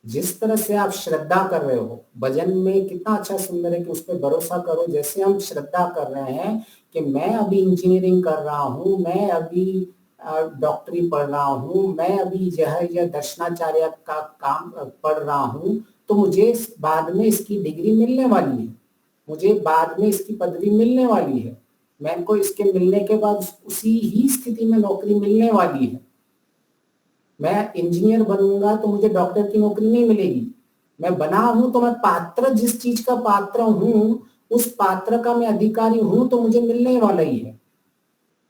जिस तरह से आप श्रद्धा कर रहे हो, भजन में कितना अच्छा सुंदर है कि उस पर भरोसा करो। जैसे हम श्रद्धा कर रहे हैं कि मैं अभी इंजीनियरिंग कर रहा हूँ, मैं अभी डॉक्टरी पढ़ रहा हूँ, मैं अभी यह दर्शनाचार्य का काम पढ़ रहा हूँ, तो मुझे बाद में इसकी डिग्री मिलने वाली है, मुझे बाद में इसकी पदवी मिलने वाली है, मैं को इसके मिलने के बाद उसी ही स्थिति में नौकरी मिलने वाली है। मैं इंजीनियर बनूंगा तो मुझे डॉक्टर की नौकरी नहीं मिलेगी। मैं बना हूं तो मैं पात्र, जिस चीज का पात्र हूं उस पात्र का मैं अधिकारी हूं, तो मुझे मिलने वाला ही है।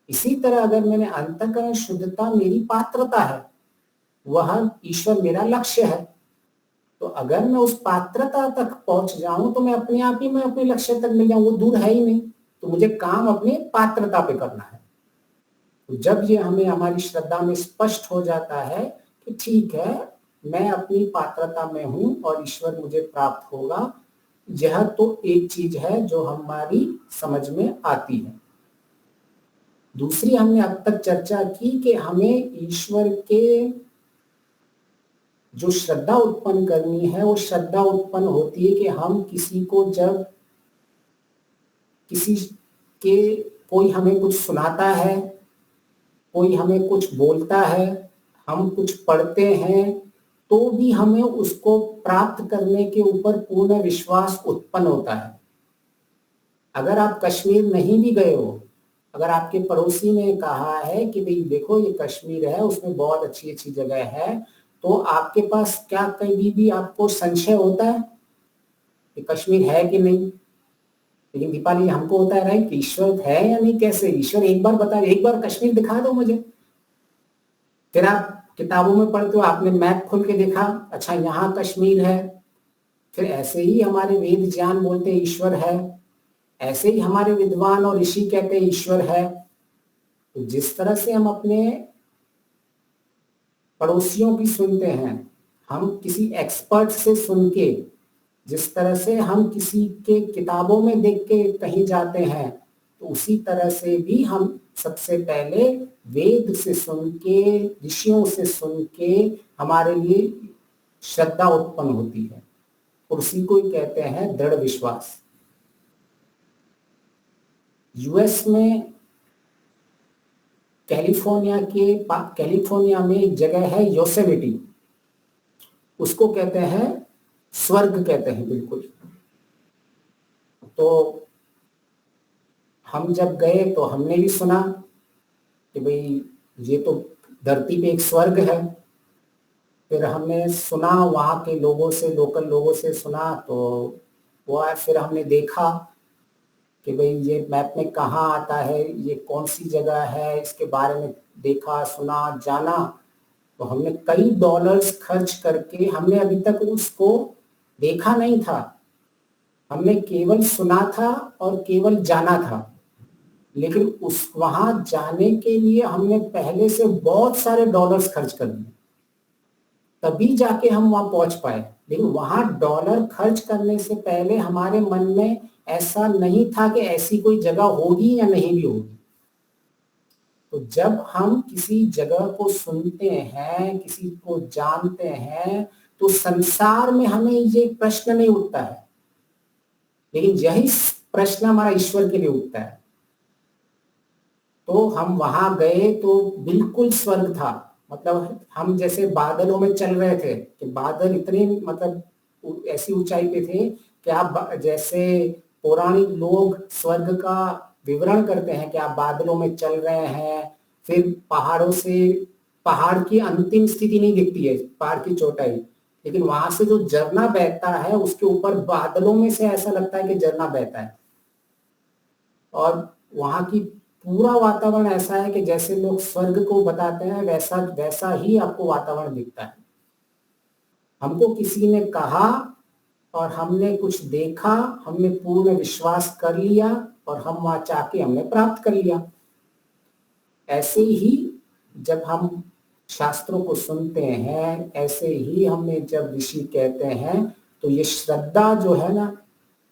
इसी तरह अगर मैंने अंतःकरण शुद्धता मेरी पात्रता है, वह ईश्वर मेरा लक्ष्य है, तो अगर मैं उस पात्रता तक पहुंच जाऊं तो मैं अपने आप ही मैं अपने लक्ष्य तक मिल जाऊं, वो दूर है ही नहीं। तो मुझे काम अपने पात्रता पे करना है। तो जब ये हमें हमारी श्रद्धा में स्पष्ट हो जाता है कि ठीक है, मैं अपनी पात्रता में हूं और ईश्वर मुझे प्राप्त होगा, यह तो एक चीज है जो हमारी समझ में आती है। दूसरी हमने अब तक चर्चा की कि हमें ईश्वर के जो श्रद्धा उत्पन्न करनी है, वो श्रद्धा उत्पन्न होती है कि हम किसी को जब किसी के कोई हमें कुछ सुनाता है, कोई हमें कुछ बोलता है, हम कुछ पढ़ते हैं, तो भी हमें उसको प्राप्त करने के ऊपर पूर्ण विश्वास उत्पन्न होता है। अगर आप कश्मीर नहीं भी गए हो, अगर आपके पड़ोसी ने कहा है कि भाई देखो ये कश्मीर है, उसमें बहुत अच्छी अच्छी जगह है, तो आपके पास क्या कभी भी आपको संशय होता है कि कश्मीर है कि नहीं? लेकिन दीपाली हमको होता है राइट, ईश्वर है या नहीं? कैसे ईश्वर एक बार बता, एक बार कश्मीर दिखा दो मुझे। फिर आप किताबों में पढ़ते हो, आपने मैप खोल के देखा, अच्छा यहाँ कश्मीर है। फिर ऐसे ही हमारे वेद ज्ञान बोलते हैं ईश्वर है, ऐसे ही हमारे विद्वान और ऋषि कहते हैं ईश्वर है। तो जिस तरह से हम अपने पड़ोसियों की सुनते हैं, हम किसी एक्सपर्ट से सुन के, जिस तरह से हम किसी के किताबों में देख के कहीं जाते हैं, तो उसी तरह से भी हम सबसे पहले वेद से सुन के, ऋषियों से सुन के हमारे लिए श्रद्धा उत्पन्न होती है, और उसी को ही कहते हैं दृढ़ विश्वास। यूएस में कैलिफोर्निया में एक जगह है योसेमिटी, उसको कहते हैं स्वर्ग कहते हैं बिल्कुल। तो हम जब गए तो हमने भी सुना कि भाई ये तो धरती पे एक स्वर्ग है। फिर हमने सुना वहाँ के लोगों से, लोकल लोगों से सुना, तो वो फिर हमने देखा कि भाई ये मैप में कहाँ आता है, ये कौन सी जगह है, इसके बारे में देखा, सुना, जाना। तो हमने कई डॉलर्स खर्च करके, हमने अभी तक उसको देखा नहीं था, हमने केवल सुना था और केवल जाना था। लेकिन उस वहां जाने के लिए हमने पहले से बहुत सारे डॉलर्स खर्च कर दिए, तभी जाके हम वहां पहुंच पाए। लेकिन वहां डॉलर खर्च करने से पहले हमारे मन में ऐसा नहीं था कि ऐसी कोई जगह होगी या नहीं भी होगी। तो जब हम किसी जगह को सुनते हैं, किसी को जानते हैं, तो संसार में हमें ये प्रश्न नहीं उठता है, लेकिन यही प्रश्न हमारा ईश्वर के लिए उठता है। तो हम वहां गए तो बिल्कुल स्वर्ग था, मतलब हम जैसे बादलों में चल रहे थे कि बादल इतने मतलब ऐसी ऊंचाई पे थे कि आप जैसे पौराणिक लोग स्वर्ग का विवरण करते हैं कि आप बादलों में चल रहे हैं, फिर पहाड़ों से, पहाड़ की अंतिम स्थिति नहीं दिखती है, पहाड़ की चोटाई, लेकिन वहां से जो झरना बहता है उसके ऊपर बादलों में से ऐसा लगता है कि झरना बहता है। और वहां की पूरा वातावरण ऐसा है कि जैसे लोग स्वर्ग को बताते हैं वैसा ही आपको वातावरण दिखता है। हमको किसी ने कहा और हमने कुछ देखा, हमने पूर्ण विश्वास कर लिया और हम वहां जाके हमने प्राप्त कर लिया। ऐसे ही जब हम शास्त्रों को सुनते हैं, ऐसे ही हमें जब ऋषि कहते हैं, तो ये श्रद्धा जो है ना,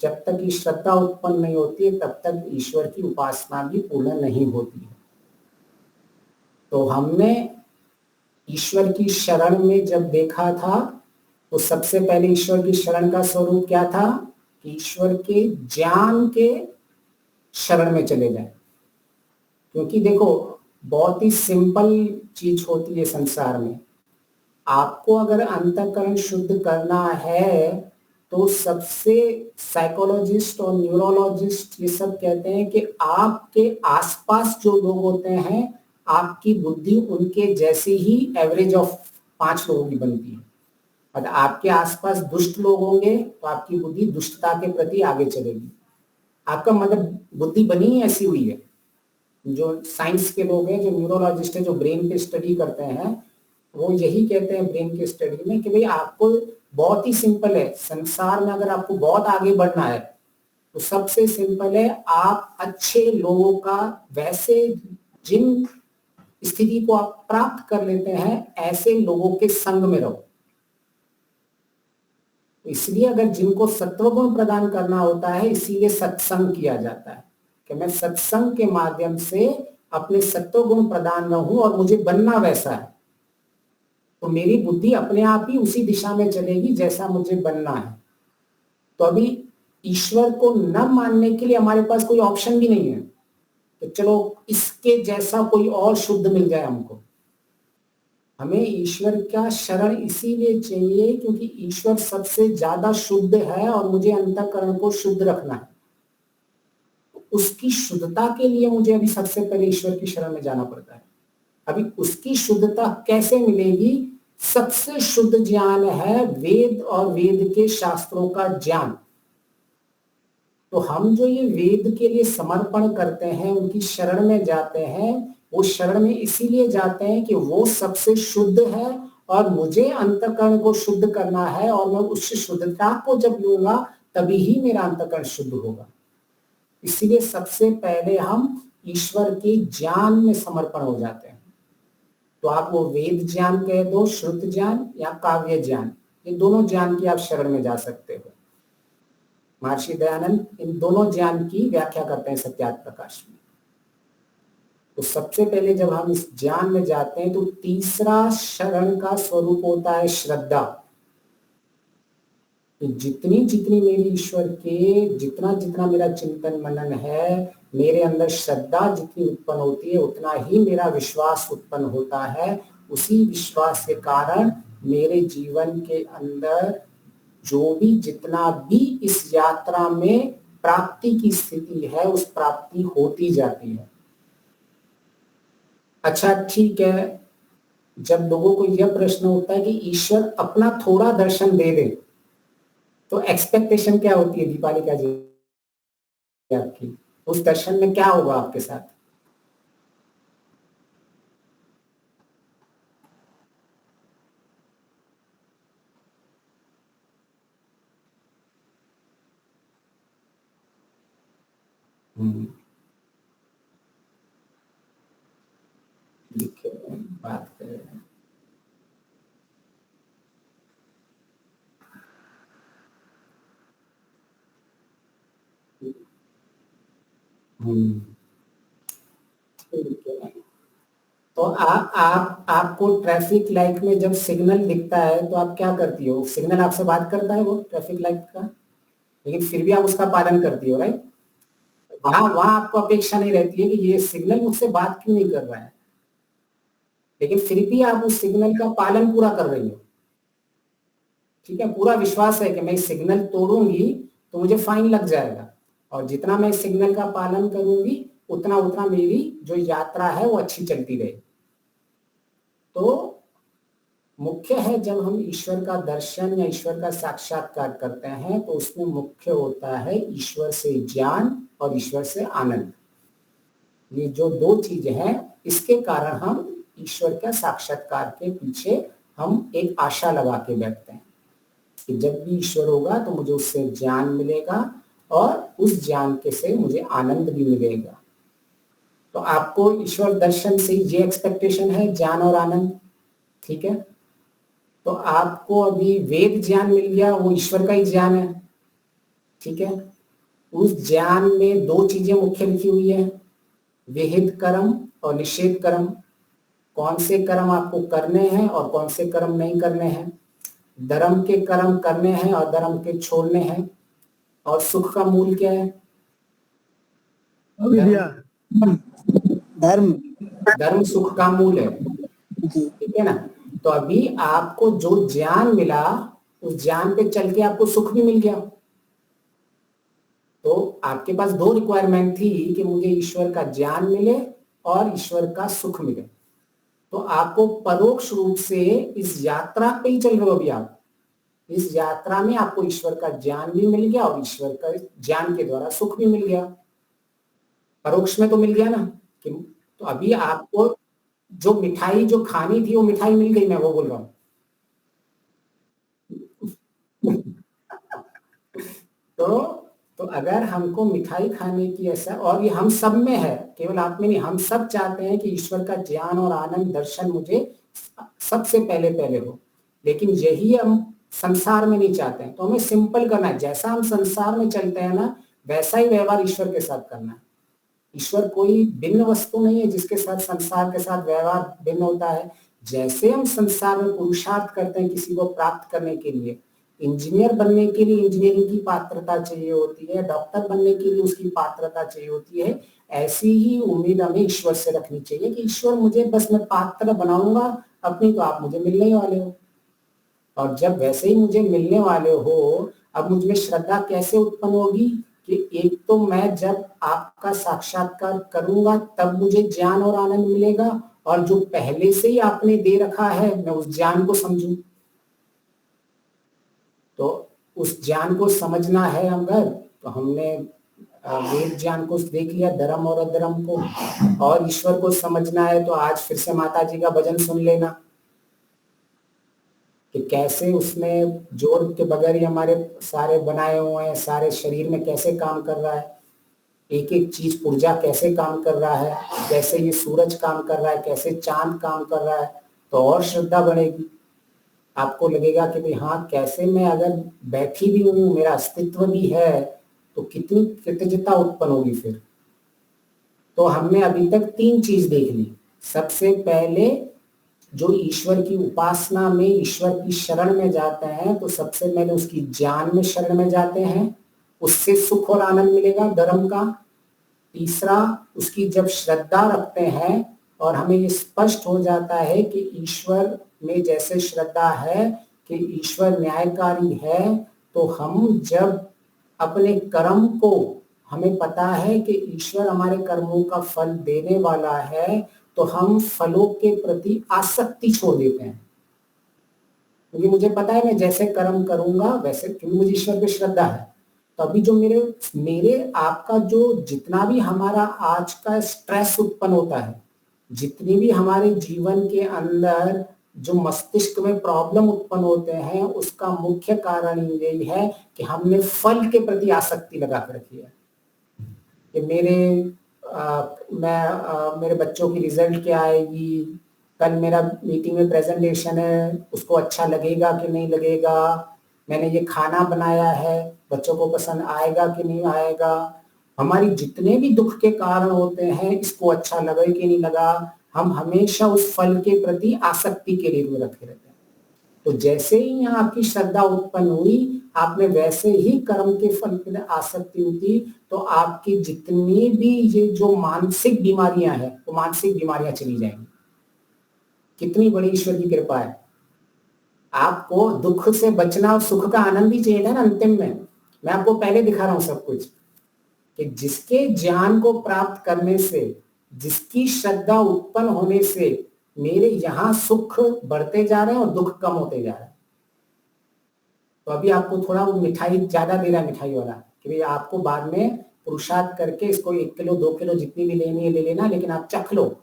जब तक ये श्रद्धा उत्पन्न नहीं होती है तब तक ईश्वर की उपासना भी पूर्ण नहीं होती है। तो हमने ईश्वर की शरण में जब देखा था, तो सबसे पहले ईश्वर की शरण का स्वरूप क्या था कि ईश्वर के ज्ञान के शरण में चले जाए। क्योंकि देखो बहुत ही सिंपल चीज होती है संसार में, आपको अगर अंतःकरण शुद्ध करना है तो सबसे साइकोलॉजिस्ट और न्यूरोलॉजिस्ट ये सब कहते हैं कि आपके आसपास जो लोग होते हैं, आपकी बुद्धि उनके जैसी ही एवरेज ऑफ 5 लोगों की बनती है। और आपके आसपास दुष्ट लोग होंगे तो आपकी बुद्धि दुष्टता के प्रति आगे चलेगी। आपका मतलब बुद्धि बनी ही ऐसी हुई है। जो साइंस के लोग हैं, जो न्यूरोलॉजिस्ट है, जो ब्रेन की स्टडी करते हैं, वो यही कहते हैं ब्रेन की स्टडी में कि भाई आपको बहुत ही सिंपल है, संसार में अगर आपको बहुत आगे बढ़ना है तो सबसे सिंपल है, आप अच्छे लोगों का, वैसे जिन स्थिति को आप प्राप्त कर लेते हैं ऐसे लोगों के संग में रहो। इसलिए अगर जिनको सत्वगुण प्रदान करना होता है, इसीलिए सत्संग किया जाता है कि मैं सत्संग के माध्यम से अपने सत्वगुण प्रदान रहूं और मुझे बनना वैसा है, तो मेरी बुद्धि अपने आप ही उसी दिशा में चलेगी जैसा मुझे बनना है। तो अभी ईश्वर को न मानने के लिए हमारे पास कोई ऑप्शन भी नहीं है, तो चलो इसके जैसा कोई और शुद्ध मिल जाए हमको। हमें ईश्वर का शरण इसीलिए चाहिए क्योंकि ईश्वर सबसे ज्यादा शुद्ध है और मुझे अंतःकरण को शुद्ध रखना है। उसकी शुद्धता के लिए मुझे अभी सबसे पहले ईश्वर की शरण में जाना पड़ता है। अभी उसकी शुद्धता कैसे मिलेगी? सबसे शुद्ध ज्ञान है वेद और वेद के शास्त्रों का ज्ञान। तो हम जो ये वेद के लिए समर्पण करते हैं, उनकी शरण में जाते हैं, वो शरण में इसीलिए जाते हैं कि वो सबसे शुद्ध है और मुझे अंतःकरण को शुद्ध करना है, और मैं उस शुद्धता को जब लूंगा तभी ही मेरा अंतःकरण शुद्ध होगा। इसीलिए सबसे पहले हम ईश्वर के ज्ञान में समर्पण हो जाते हैं। तो आप वो वेद ज्ञान कह दो, श्रुत ज्ञान या काव्य ज्ञान, ये दोनों ज्ञान की आप शरण में जा सकते हो। महर्षि दयानंद इन दोनों ज्ञान की व्याख्या करते हैं सत्यार्थ प्रकाश में। तो सबसे पहले जब हम इस ज्ञान में जाते हैं तो तीसरा शरण का स्वरूप होता है श्रद्धा। तो जितनी जितनी मेरी ईश्वर के, जितना जितना मेरा चिंतन मनन है, मेरे अंदर श्रद्धा जितनी उत्पन्न होती है उतना ही मेरा विश्वास उत्पन्न होता है। उसी विश्वास के कारण मेरे जीवन के अंदर जो भी जितना भी इस यात्रा में प्राप्ति की स्थिति है उस प्राप्ति होती जाती है। अच्छा ठीक है, जब लोगों को यह प्रश्न होता है कि ईश्वर अपना थोड़ा दर्शन दे दे, तो एक्सपेक्टेशन क्या होती है दीपालिका जी आपकी? उस दर्शन में क्या होगा आपके साथ? लिखे बात करें। ठीक है, तो आपको ट्रैफिक लाइट में जब सिग्नल दिखता है तो आप क्या करती हो? सिग्नल आपसे बात करता है वो ट्रैफिक लाइट का, लेकिन फिर भी आप उसका पालन करती हो, राइट? वहां आपको अपेक्षा नहीं रहती है कि ये सिग्नल मुझसे बात क्यों नहीं कर रहा है, लेकिन फिर भी आप उस सिग्नल का पालन पूरा कर रही हो। ठीक है, पूरा विश्वास है कि मैं इस सिग्नल तोड़ूंगी तो मुझे फाइन लग जाएगा, और जितना मैं इस सिग्नल का पालन करूंगी उतना उतना मेरी जो यात्रा है वो अच्छी चलती रहेगी। तो मुख्य है जब हम ईश्वर का दर्शन या ईश्वर का साक्षात्कार करते हैं तो उसमें मुख्य होता है ईश्वर से ज्ञान और ईश्वर से आनंद। ये जो दो चीजें हैं, इसके कारण हम ईश्वर का साक्षात्कार के पीछे हम एक आशा लगा के बैठते हैं कि जब भी ईश्वर होगा तो मुझे उससे ज्ञान मिलेगा और उस ज्ञान के से मुझे आनंद भी मिलेगा। तो आपको ईश्वर दर्शन से ये एक्सपेक्टेशन है, ज्ञान और आनंद। ठीक है, तो आपको अभी वेद ज्ञान मिल गया, वो ईश्वर का ही ज्ञान है। ठीक है, उस ज्ञान में दो चीजें मुख्य लिखी हुई है, विहित कर्म और निषेध कर्म। कौन से कर्म आपको करने हैं और कौन से कर्म नहीं करने हैं। धर्म के कर्म करने हैं और धर्म के छोड़ने हैं। और सुख का मूल क्या है? धर्म। धर्म सुख का मूल है। ठीक है ना? तो अभी आपको जो ज्ञान मिला उस ज्ञान पे चल के आपको सुख भी मिल गया। तो आपके पास दो रिक्वायरमेंट थी कि मुझे ईश्वर का ज्ञान मिले और ईश्वर का सुख मिले। तो आपको परोक्ष रूप से इस यात्रा पे ही चल रहे हो। अभी आप इस यात्रा में आपको ईश्वर का ज्ञान भी मिल गया और ईश्वर का ज्ञान के द्वारा सुख भी मिल गया। परोक्ष में तो मिल गया ना कि तो अभी आपको जो मिठाई जो खानी थी वो मिठाई मिल गई, मैं वो बोल रहा हूं। तो तो अगर हमको मिठाई खाने की ऐसा, और ये हम सब में है, केवल आप में नहीं, हम सब चाहते हैं कि ईश्वर का ज्ञान और आनंद दर्शन मुझे सबसे पहले हो, लेकिन यही हम संसार में नहीं चाहते हैं। तो हमें सिंपल करना है, जैसा हम संसार में चलते हैं ना, वैसा ही व्यवहार ईश्वर के साथ करना है। ईश्वर कोई भिन्न वस्तु नहीं है जिसके साथ संसार के साथ व्यवहार भिन्न होता है। जैसे हम संसार में पुरुषार्थ करते हैं किसी को प्राप्त करने के लिए, इंजीनियर बनने के लिए इंजीनियरिंग की पात्रता चाहिए होती है, डॉक्टर बनने के लिए उसकी पात्रता चाहिए होती है, ऐसी ही उम्मीद हमें ईश्वर से रखनी चाहिए कि ईश्वर मुझे बस मैं पात्र बनाऊंगा अपनी, तो आप मुझे मिलने ही वाले हो। और जब वैसे ही मुझे मिलने वाले हो, अब मुझ में श्रद्धा कैसे उत्पन्न होगी कि एक तो मैं जब आपका साक्षात्कार करूंगा तब मुझे ज्ञान और आनंद मिलेगा, और जो पहले से ही आपने दे रखा है मैं उस ज्ञान को समझूं। तो उस ज्ञान को समझना है अगर, तो हमने वेद ज्ञान को देख लिया, धर्म और अधर्म को, और ईश्वर को समझना है तो आज फिर से माता जी का भजन सुन लेना कि कैसे उसने जोड़ के बगैर ही हमारे सारे बनाए हुए हैं, सारे शरीर में कैसे काम कर रहा है, एक एक चीज पुर्जा कैसे काम कर रहा है, कैसे ये सूरज काम कर रहा है, कैसे चांद काम कर रहा है। तो और श्रद्धा बढ़ेगी, आपको लगेगा कि भाई हाँ, कैसे मैं अगर बैठी भी हूँ, मेरा अस्तित्व भी है, तो कितनी कृतज्ञता उत्पन्न होगी फिर। तो हमने अभी तक 3 चीज देख ली। सबसे पहले जो ईश्वर की उपासना में, ईश्वर की शरण में जाते हैं, तो सबसे पहले उसकी ज्ञान में शरण में जाते हैं, उससे सुख और आनंद मिलेगा धर्म का। तीसरा, उसकी जब श्रद्धा रखते हैं और हमें ये स्पष्ट हो जाता है कि ईश्वर में जैसे श्रद्धा है कि ईश्वर न्यायकारी है, तो हम जब अपने कर्म को, हमें पता है कि ईश्वर हमारे कर्मों का फल देने वाला है, तो हम फलों के प्रति आसक्ति छोड़ देते हैं, क्योंकि मुझे पता है मैं जैसे कर्म करूंगा वैसे, क्योंकि मुझे ईश्वर पे श्रद्धा है। तो अभी जो मेरे आपका जो जितना भी हमारा आज का स्ट्रेस उत्पन्न होता है, जितनी भी हमारे जीवन के अंदर जो मस्तिष्क में प्रॉब्लम उत्पन्न होते हैं, उसका मुख्य कारण यही है कि हमने फल के प्रति आसक्ति लगा कर रखी है कि मेरे बच्चों की रिजल्ट क्या आएगी, कल मेरा मीटिंग में प्रेजेंटेशन है, उसको अच्छा लगेगा कि नहीं लगेगा, मैंने ये खाना बनाया है, बच्चों को पसंद आएगा कि नहीं आएगा। हमारी जितने भी दुख के कारण होते हैं, इसको अच्छा लगा कि नहीं लगा, हम हमेशा उस फल के प्रति आसक्ति के लिए रखे रहते हैं। तो जैसे ही यहाँ आपकी श्रद्धा उत्पन्न हुई, आपने वैसे ही कर्म के फल पे आसक्ति होती, तो आपकी जितनी भी ये जो मानसिक बीमारियां हैं, वो मानसिक बीमारियां चली जाएंगी। कितनी बड़ी ईश्वर की कृपा है। आपको दुख से बचना और सुख का आनंद ही चाहिए था ना अंतिम में। मैं आपको पहले दिखा रहा हूं सब कुछ कि जिसके ज्ञान को प्राप्त करने से, जिसकी श्रद्धा उत्पन्न होने से मेरे यहाँ सुख बढ़ते जा रहे हैं और दुख कम होते जा रहे हैं। तो अभी आपको थोड़ा वो मिठाई ज्यादा दे रहा है, मिठाई वाला, कि भाई आपको बाद में पुरुषार्थ करके इसको 1 किलो 2 किलो जितनी भी लेनी है ले लेना, लेकिन आप चख लो।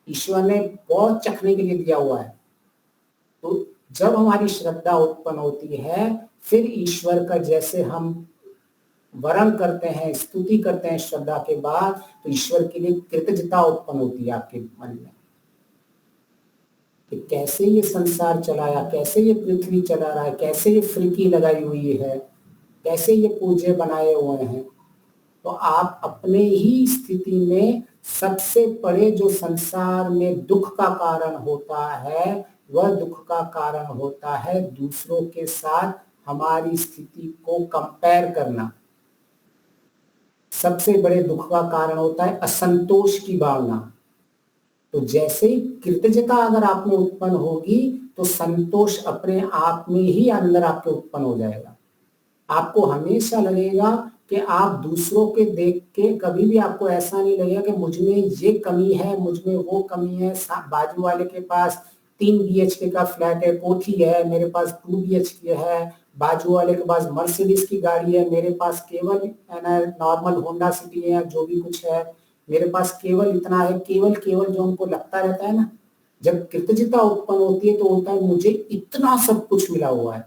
ईश्वर ने बहुत चखने के लिए दिया हुआ है। तो जब हमारी श्रद्धा उत्पन्न होती है, फिर ईश्वर का जैसे हम वरण करते हैं, स्तुति करते हैं श्रद्धा के बाद, तो ईश्वर के लिए कृतज्ञता उत्पन्न होती है आपके मन में कि कैसे ये संसार चलाया, कैसे ये पृथ्वी चला रहा है, कैसे ये फिरकी लगाई हुई है, कैसे ये पूजे बनाए हुए हैं। तो आप अपने ही स्थिति में सबसे बड़े जो संसार में दुख का कारण होता है, वह दुख का कारण होता है दूसरों के साथ हमारी स्थिति को कंपेयर करना। सबसे बड़े दुख का कारण होता है असंतोष की भावना। तो जैसे ही कृतज्ञता अगर आप में उत्पन्न होगी, तो संतोष अपने आप में ही अंदर आपके उत्पन्न हो जाएगा। आपको हमेशा लगेगा कि आप दूसरों के देख के कभी भी आपको ऐसा नहीं लगेगा कि मुझ में ये कमी है, मुझ में वो कमी है। बाजू वाले के पास 3 BHK का फ्लैट है, कोठी है, मेरे पास 2 BHK है। बाजू वाले के पास मर्सिडीज की गाड़ी है, मेरे पास केवल नॉर्मल होंडा सिटी है, जो भी कुछ है मेरे पास केवल इतना है। केवल जो हमको लगता रहता है ना, जब कृतज्ञता उत्पन्न होती है तो होता है मुझे इतना सब कुछ मिला हुआ है,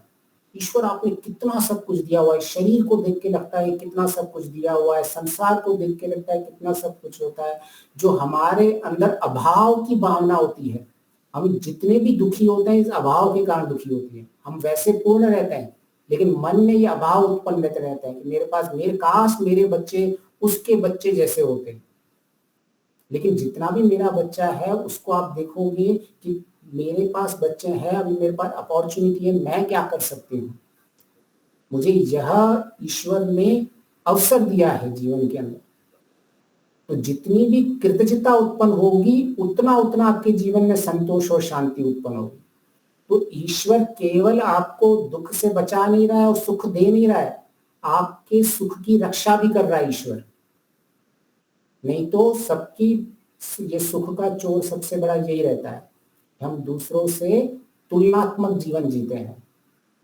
ईश्वर आपने कितना सब कुछ दिया हुआ है, शरीर को देख के लगता है कितना सब कुछ दिया हुआ है, संसार को देख के लगता है कितना सब कुछ होता है। जो हमारे अंदर अभाव की भावना होती है, हम जितने भी दुखी होते हैं इस अभाव के कारण दुखी होती है। हम वैसे पूर्ण रहते हैं लेकिन मन में ये अभाव उत्पन्न रहते हैं कि मेरे पास, मेरे काश मेरे बच्चे उसके बच्चे जैसे होते हैं। लेकिन जितना भी मेरा बच्चा है उसको आप देखोगे कि मेरे पास बच्चे हैं, अभी मेरे पास अपॉर्चुनिटी है, मैं क्या कर सकती हूँ। मुझे यह ईश्वर ने अवसर दिया है जीवन के अंदर। तो जितनी भी कृतज्ञता उत्पन्न होगी उतना उतना आपके जीवन में संतोष और शांति उत्पन्न होगी। तो ईश्वर केवल आपको दुख से बचा नहीं रहा है और सुख दे नहीं रहा है, आपके सुख की रक्षा भी कर रहा है ईश्वर। नहीं तो सबकी ये सुख का चोर सबसे बड़ा यही रहता है, हम दूसरों से तुलनात्मक जीवन जीते हैं।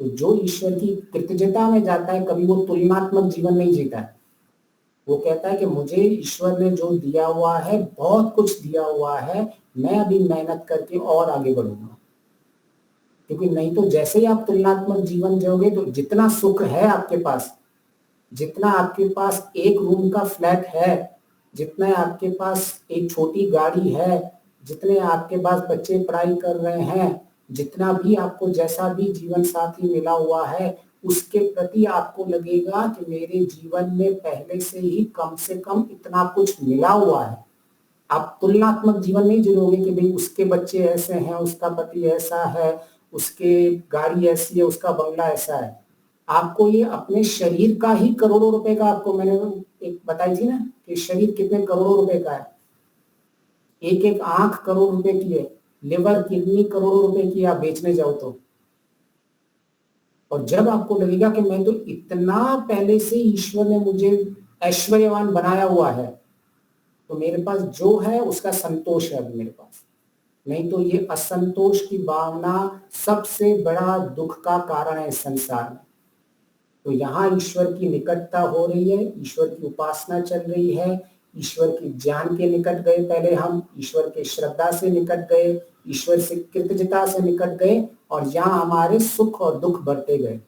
तो जो ईश्वर की कृतज्ञता में जाता है कभी वो तुलनात्मक जीवन नहीं जीता है। वो कहता है कि मुझे ईश्वर ने जो दिया हुआ है, बहुत कुछ दिया हुआ है, मैं अभी मेहनत करके और आगे बढ़ूंगा। क्योंकि नहीं तो जैसे ही आप तुलनात्मक जीवन जियोगे तो जितना सुख है आपके पास, जितना आपके पास एक रूम का फ्लैट है, जितना आपके पास एक छोटी गाड़ी है, जितने आपके पास बच्चे पढ़ाई कर रहे हैं, जितना भी आपको जैसा भी जीवन साथी मिला हुआ है, उसके प्रति आपको लगेगा कि मेरे जीवन में पहले से ही कम से कम इतना कुछ मिला हुआ है। आप तुलनात्मक जीवन नहीं जियोगे कि भाई उसके बच्चे ऐसे हैं, उसका पति ऐसा है, उसके गाड़ी ऐसी है, उसका बंगला ऐसा है। आपको ये अपने शरीर का ही करोड़ों रुपए का, आपको मैंने एक बताई थी ना कि शरीर कितने करोड़ों रुपए का है। एक एक आंख करोड़ रुपए की है, लिवर किडनी करोड़ों रुपए की, आप बेचने जाओ तो। और जब आपको लगेगा कि मैं तो इतना पहले से ईश्वर ने मुझे ऐश्वर्यवान बनाया हुआ है, तो मेरे पास जो है उसका संतोष है अभी मेरे पास। नहीं तो ये असंतोष की भावना सबसे बड़ा दुख का कारण है इस संसार में। तो यहाँ ईश्वर की निकटता हो रही है, ईश्वर की उपासना चल रही है, ईश्वर के ज्ञान के निकट गए, पहले हम ईश्वर के श्रद्धा से निकट गए, ईश्वर से कृतज्ञता से निकट गए, और यहाँ हमारे सुख और दुख बढ़ते गए।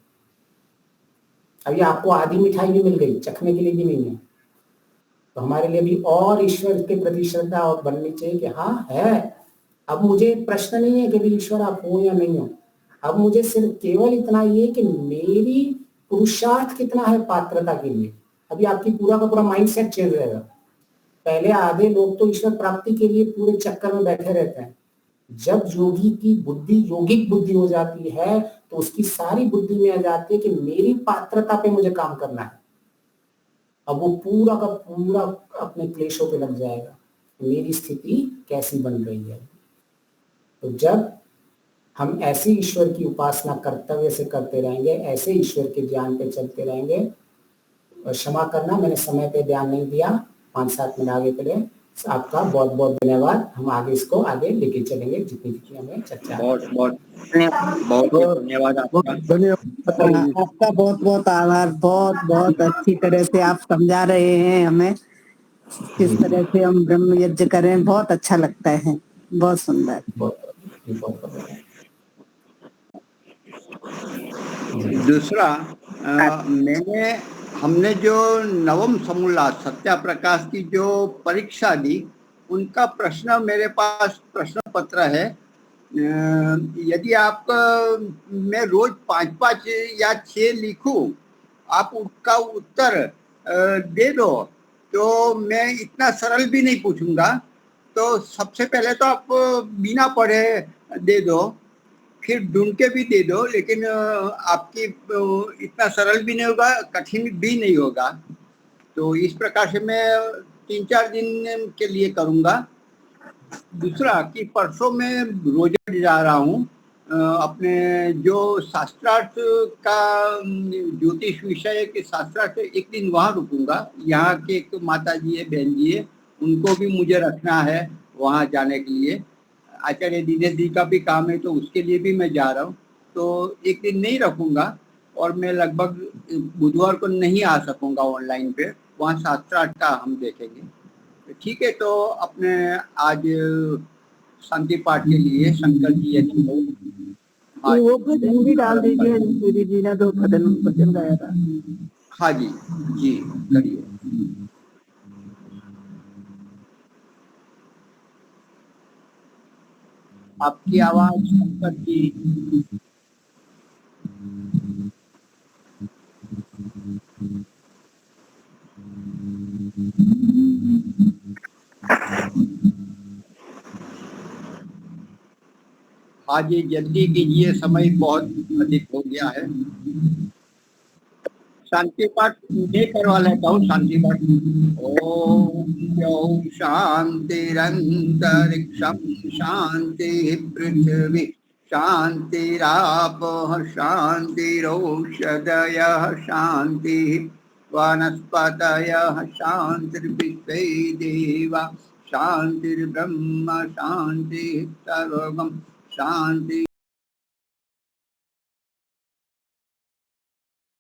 अभी आपको आधी मिठाई भी मिल गई, चखने के लिए भी नहीं है, तो हमारे लिए भी और ईश्वर के प्रति श्रद्धा और बननी चाहिए कि हाँ है। अब मुझे प्रश्न नहीं है कि भी ईश्वर आप हो या नहीं हो, अब मुझे सिर्फ केवल इतना ये कि मेरी पुरुषार्थ कितना है पात्रता के लिए। अभी आपकी पूरा का पूरा माइंडसेट चेंज रहेगा। पहले आधे लोग तो ईश्वर प्राप्ति के लिए पूरे चक्कर में बैठे रहते हैं। जब योगी की बुद्धि योगिक बुद्धि हो जाती है तो उसकी सारी बुद्धि में आ जाती है कि मेरी पात्रता पे मुझे काम करना है। अब वो पूरा का पूरा अपने क्लेशों पे लग जाएगा, मेरी स्थिति कैसी बन रही है। तो जब हम ऐसे ईश्वर की उपासना कर्तव्य से करते रहेंगे, ऐसे ईश्वर के ज्ञान पे चलते रहेंगे। और क्षमा करना मैंने समय पे ध्यान नहीं दिया, 5-7 मिनट आगे के लिए आपका बहुत बहुत धन्यवाद। हम आगे इसको आगे लेके चलेंगे जितनी जितनी हमें चर्चा। बहुत बहुत धन्यवाद आपका। आपका बहुत बहुत आभार। बहुत बहुत अच्छी तरह से आप समझा रहे हैं हमें किस तरह से हम ब्रह्म यज्ञ करें, बहुत अच्छा लगता है, बहुत सुंदर। दूसरा हमने जो नवम समूला सत्या प्रकाश की जो परीक्षा दी, उनका प्रश्न मेरे पास प्रश्न पत्र है। यदि आप मैं रोज 5-5 या 6 लिखूं, आप उसका उत्तर दे दो, तो मैं इतना सरल भी नहीं पूछूंगा। तो सबसे पहले तो आप बिना पढ़े दे दो, फिर ढूंढ के भी दे दो, लेकिन आपकी इतना सरल भी नहीं होगा, कठिन भी नहीं होगा। तो इस प्रकार से मैं 3-4 दिन के लिए करूँगा। दूसरा कि परसों मैं रोजा जा रहा हूँ, अपने जो शास्त्रार्थ का ज्योतिष विषय के शास्त्रार्थ, एक दिन वहाँ रुकूंगा। यहाँ के एक माता जी है, बहन जी है, उनको भी मुझे रखना है वहाँ जाने के लिए। आचार्य दिनेश जी का भी काम है, तो उसके लिए भी मैं जा रहा हूँ। तो एक दिन नहीं रखूंगा और मैं लगभग बुधवार को नहीं आ सकूंगा ऑनलाइन पे, वहाँ शास्त्रार्थ का हम देखेंगे। ठीक है, तो अपने आज शांति पाठ के लिए शंकर जी हाँ वो जी, भजन भी डाल दीजिए दीदी जी ने तो भजन भजन गाया था। हाँ जी, जी करिए। आपकी आवाज शंकर जी। हाँ जी, जल्दी कीजिए, समय बहुत अधिक हो गया है। शांति पाठ मैं करवा लेता हूँ, शांति पाठ। ओम द्यौः शान्तिरन्तरिक्षं शान्तिः पृथिवी शान्तिरापः शान्तिरौषधयः शान्तिः वनस्पतयः शान्तिर्विश्वे देवा शान्तिर्ब्रह्म शान्तिः सर्वं शान्ति।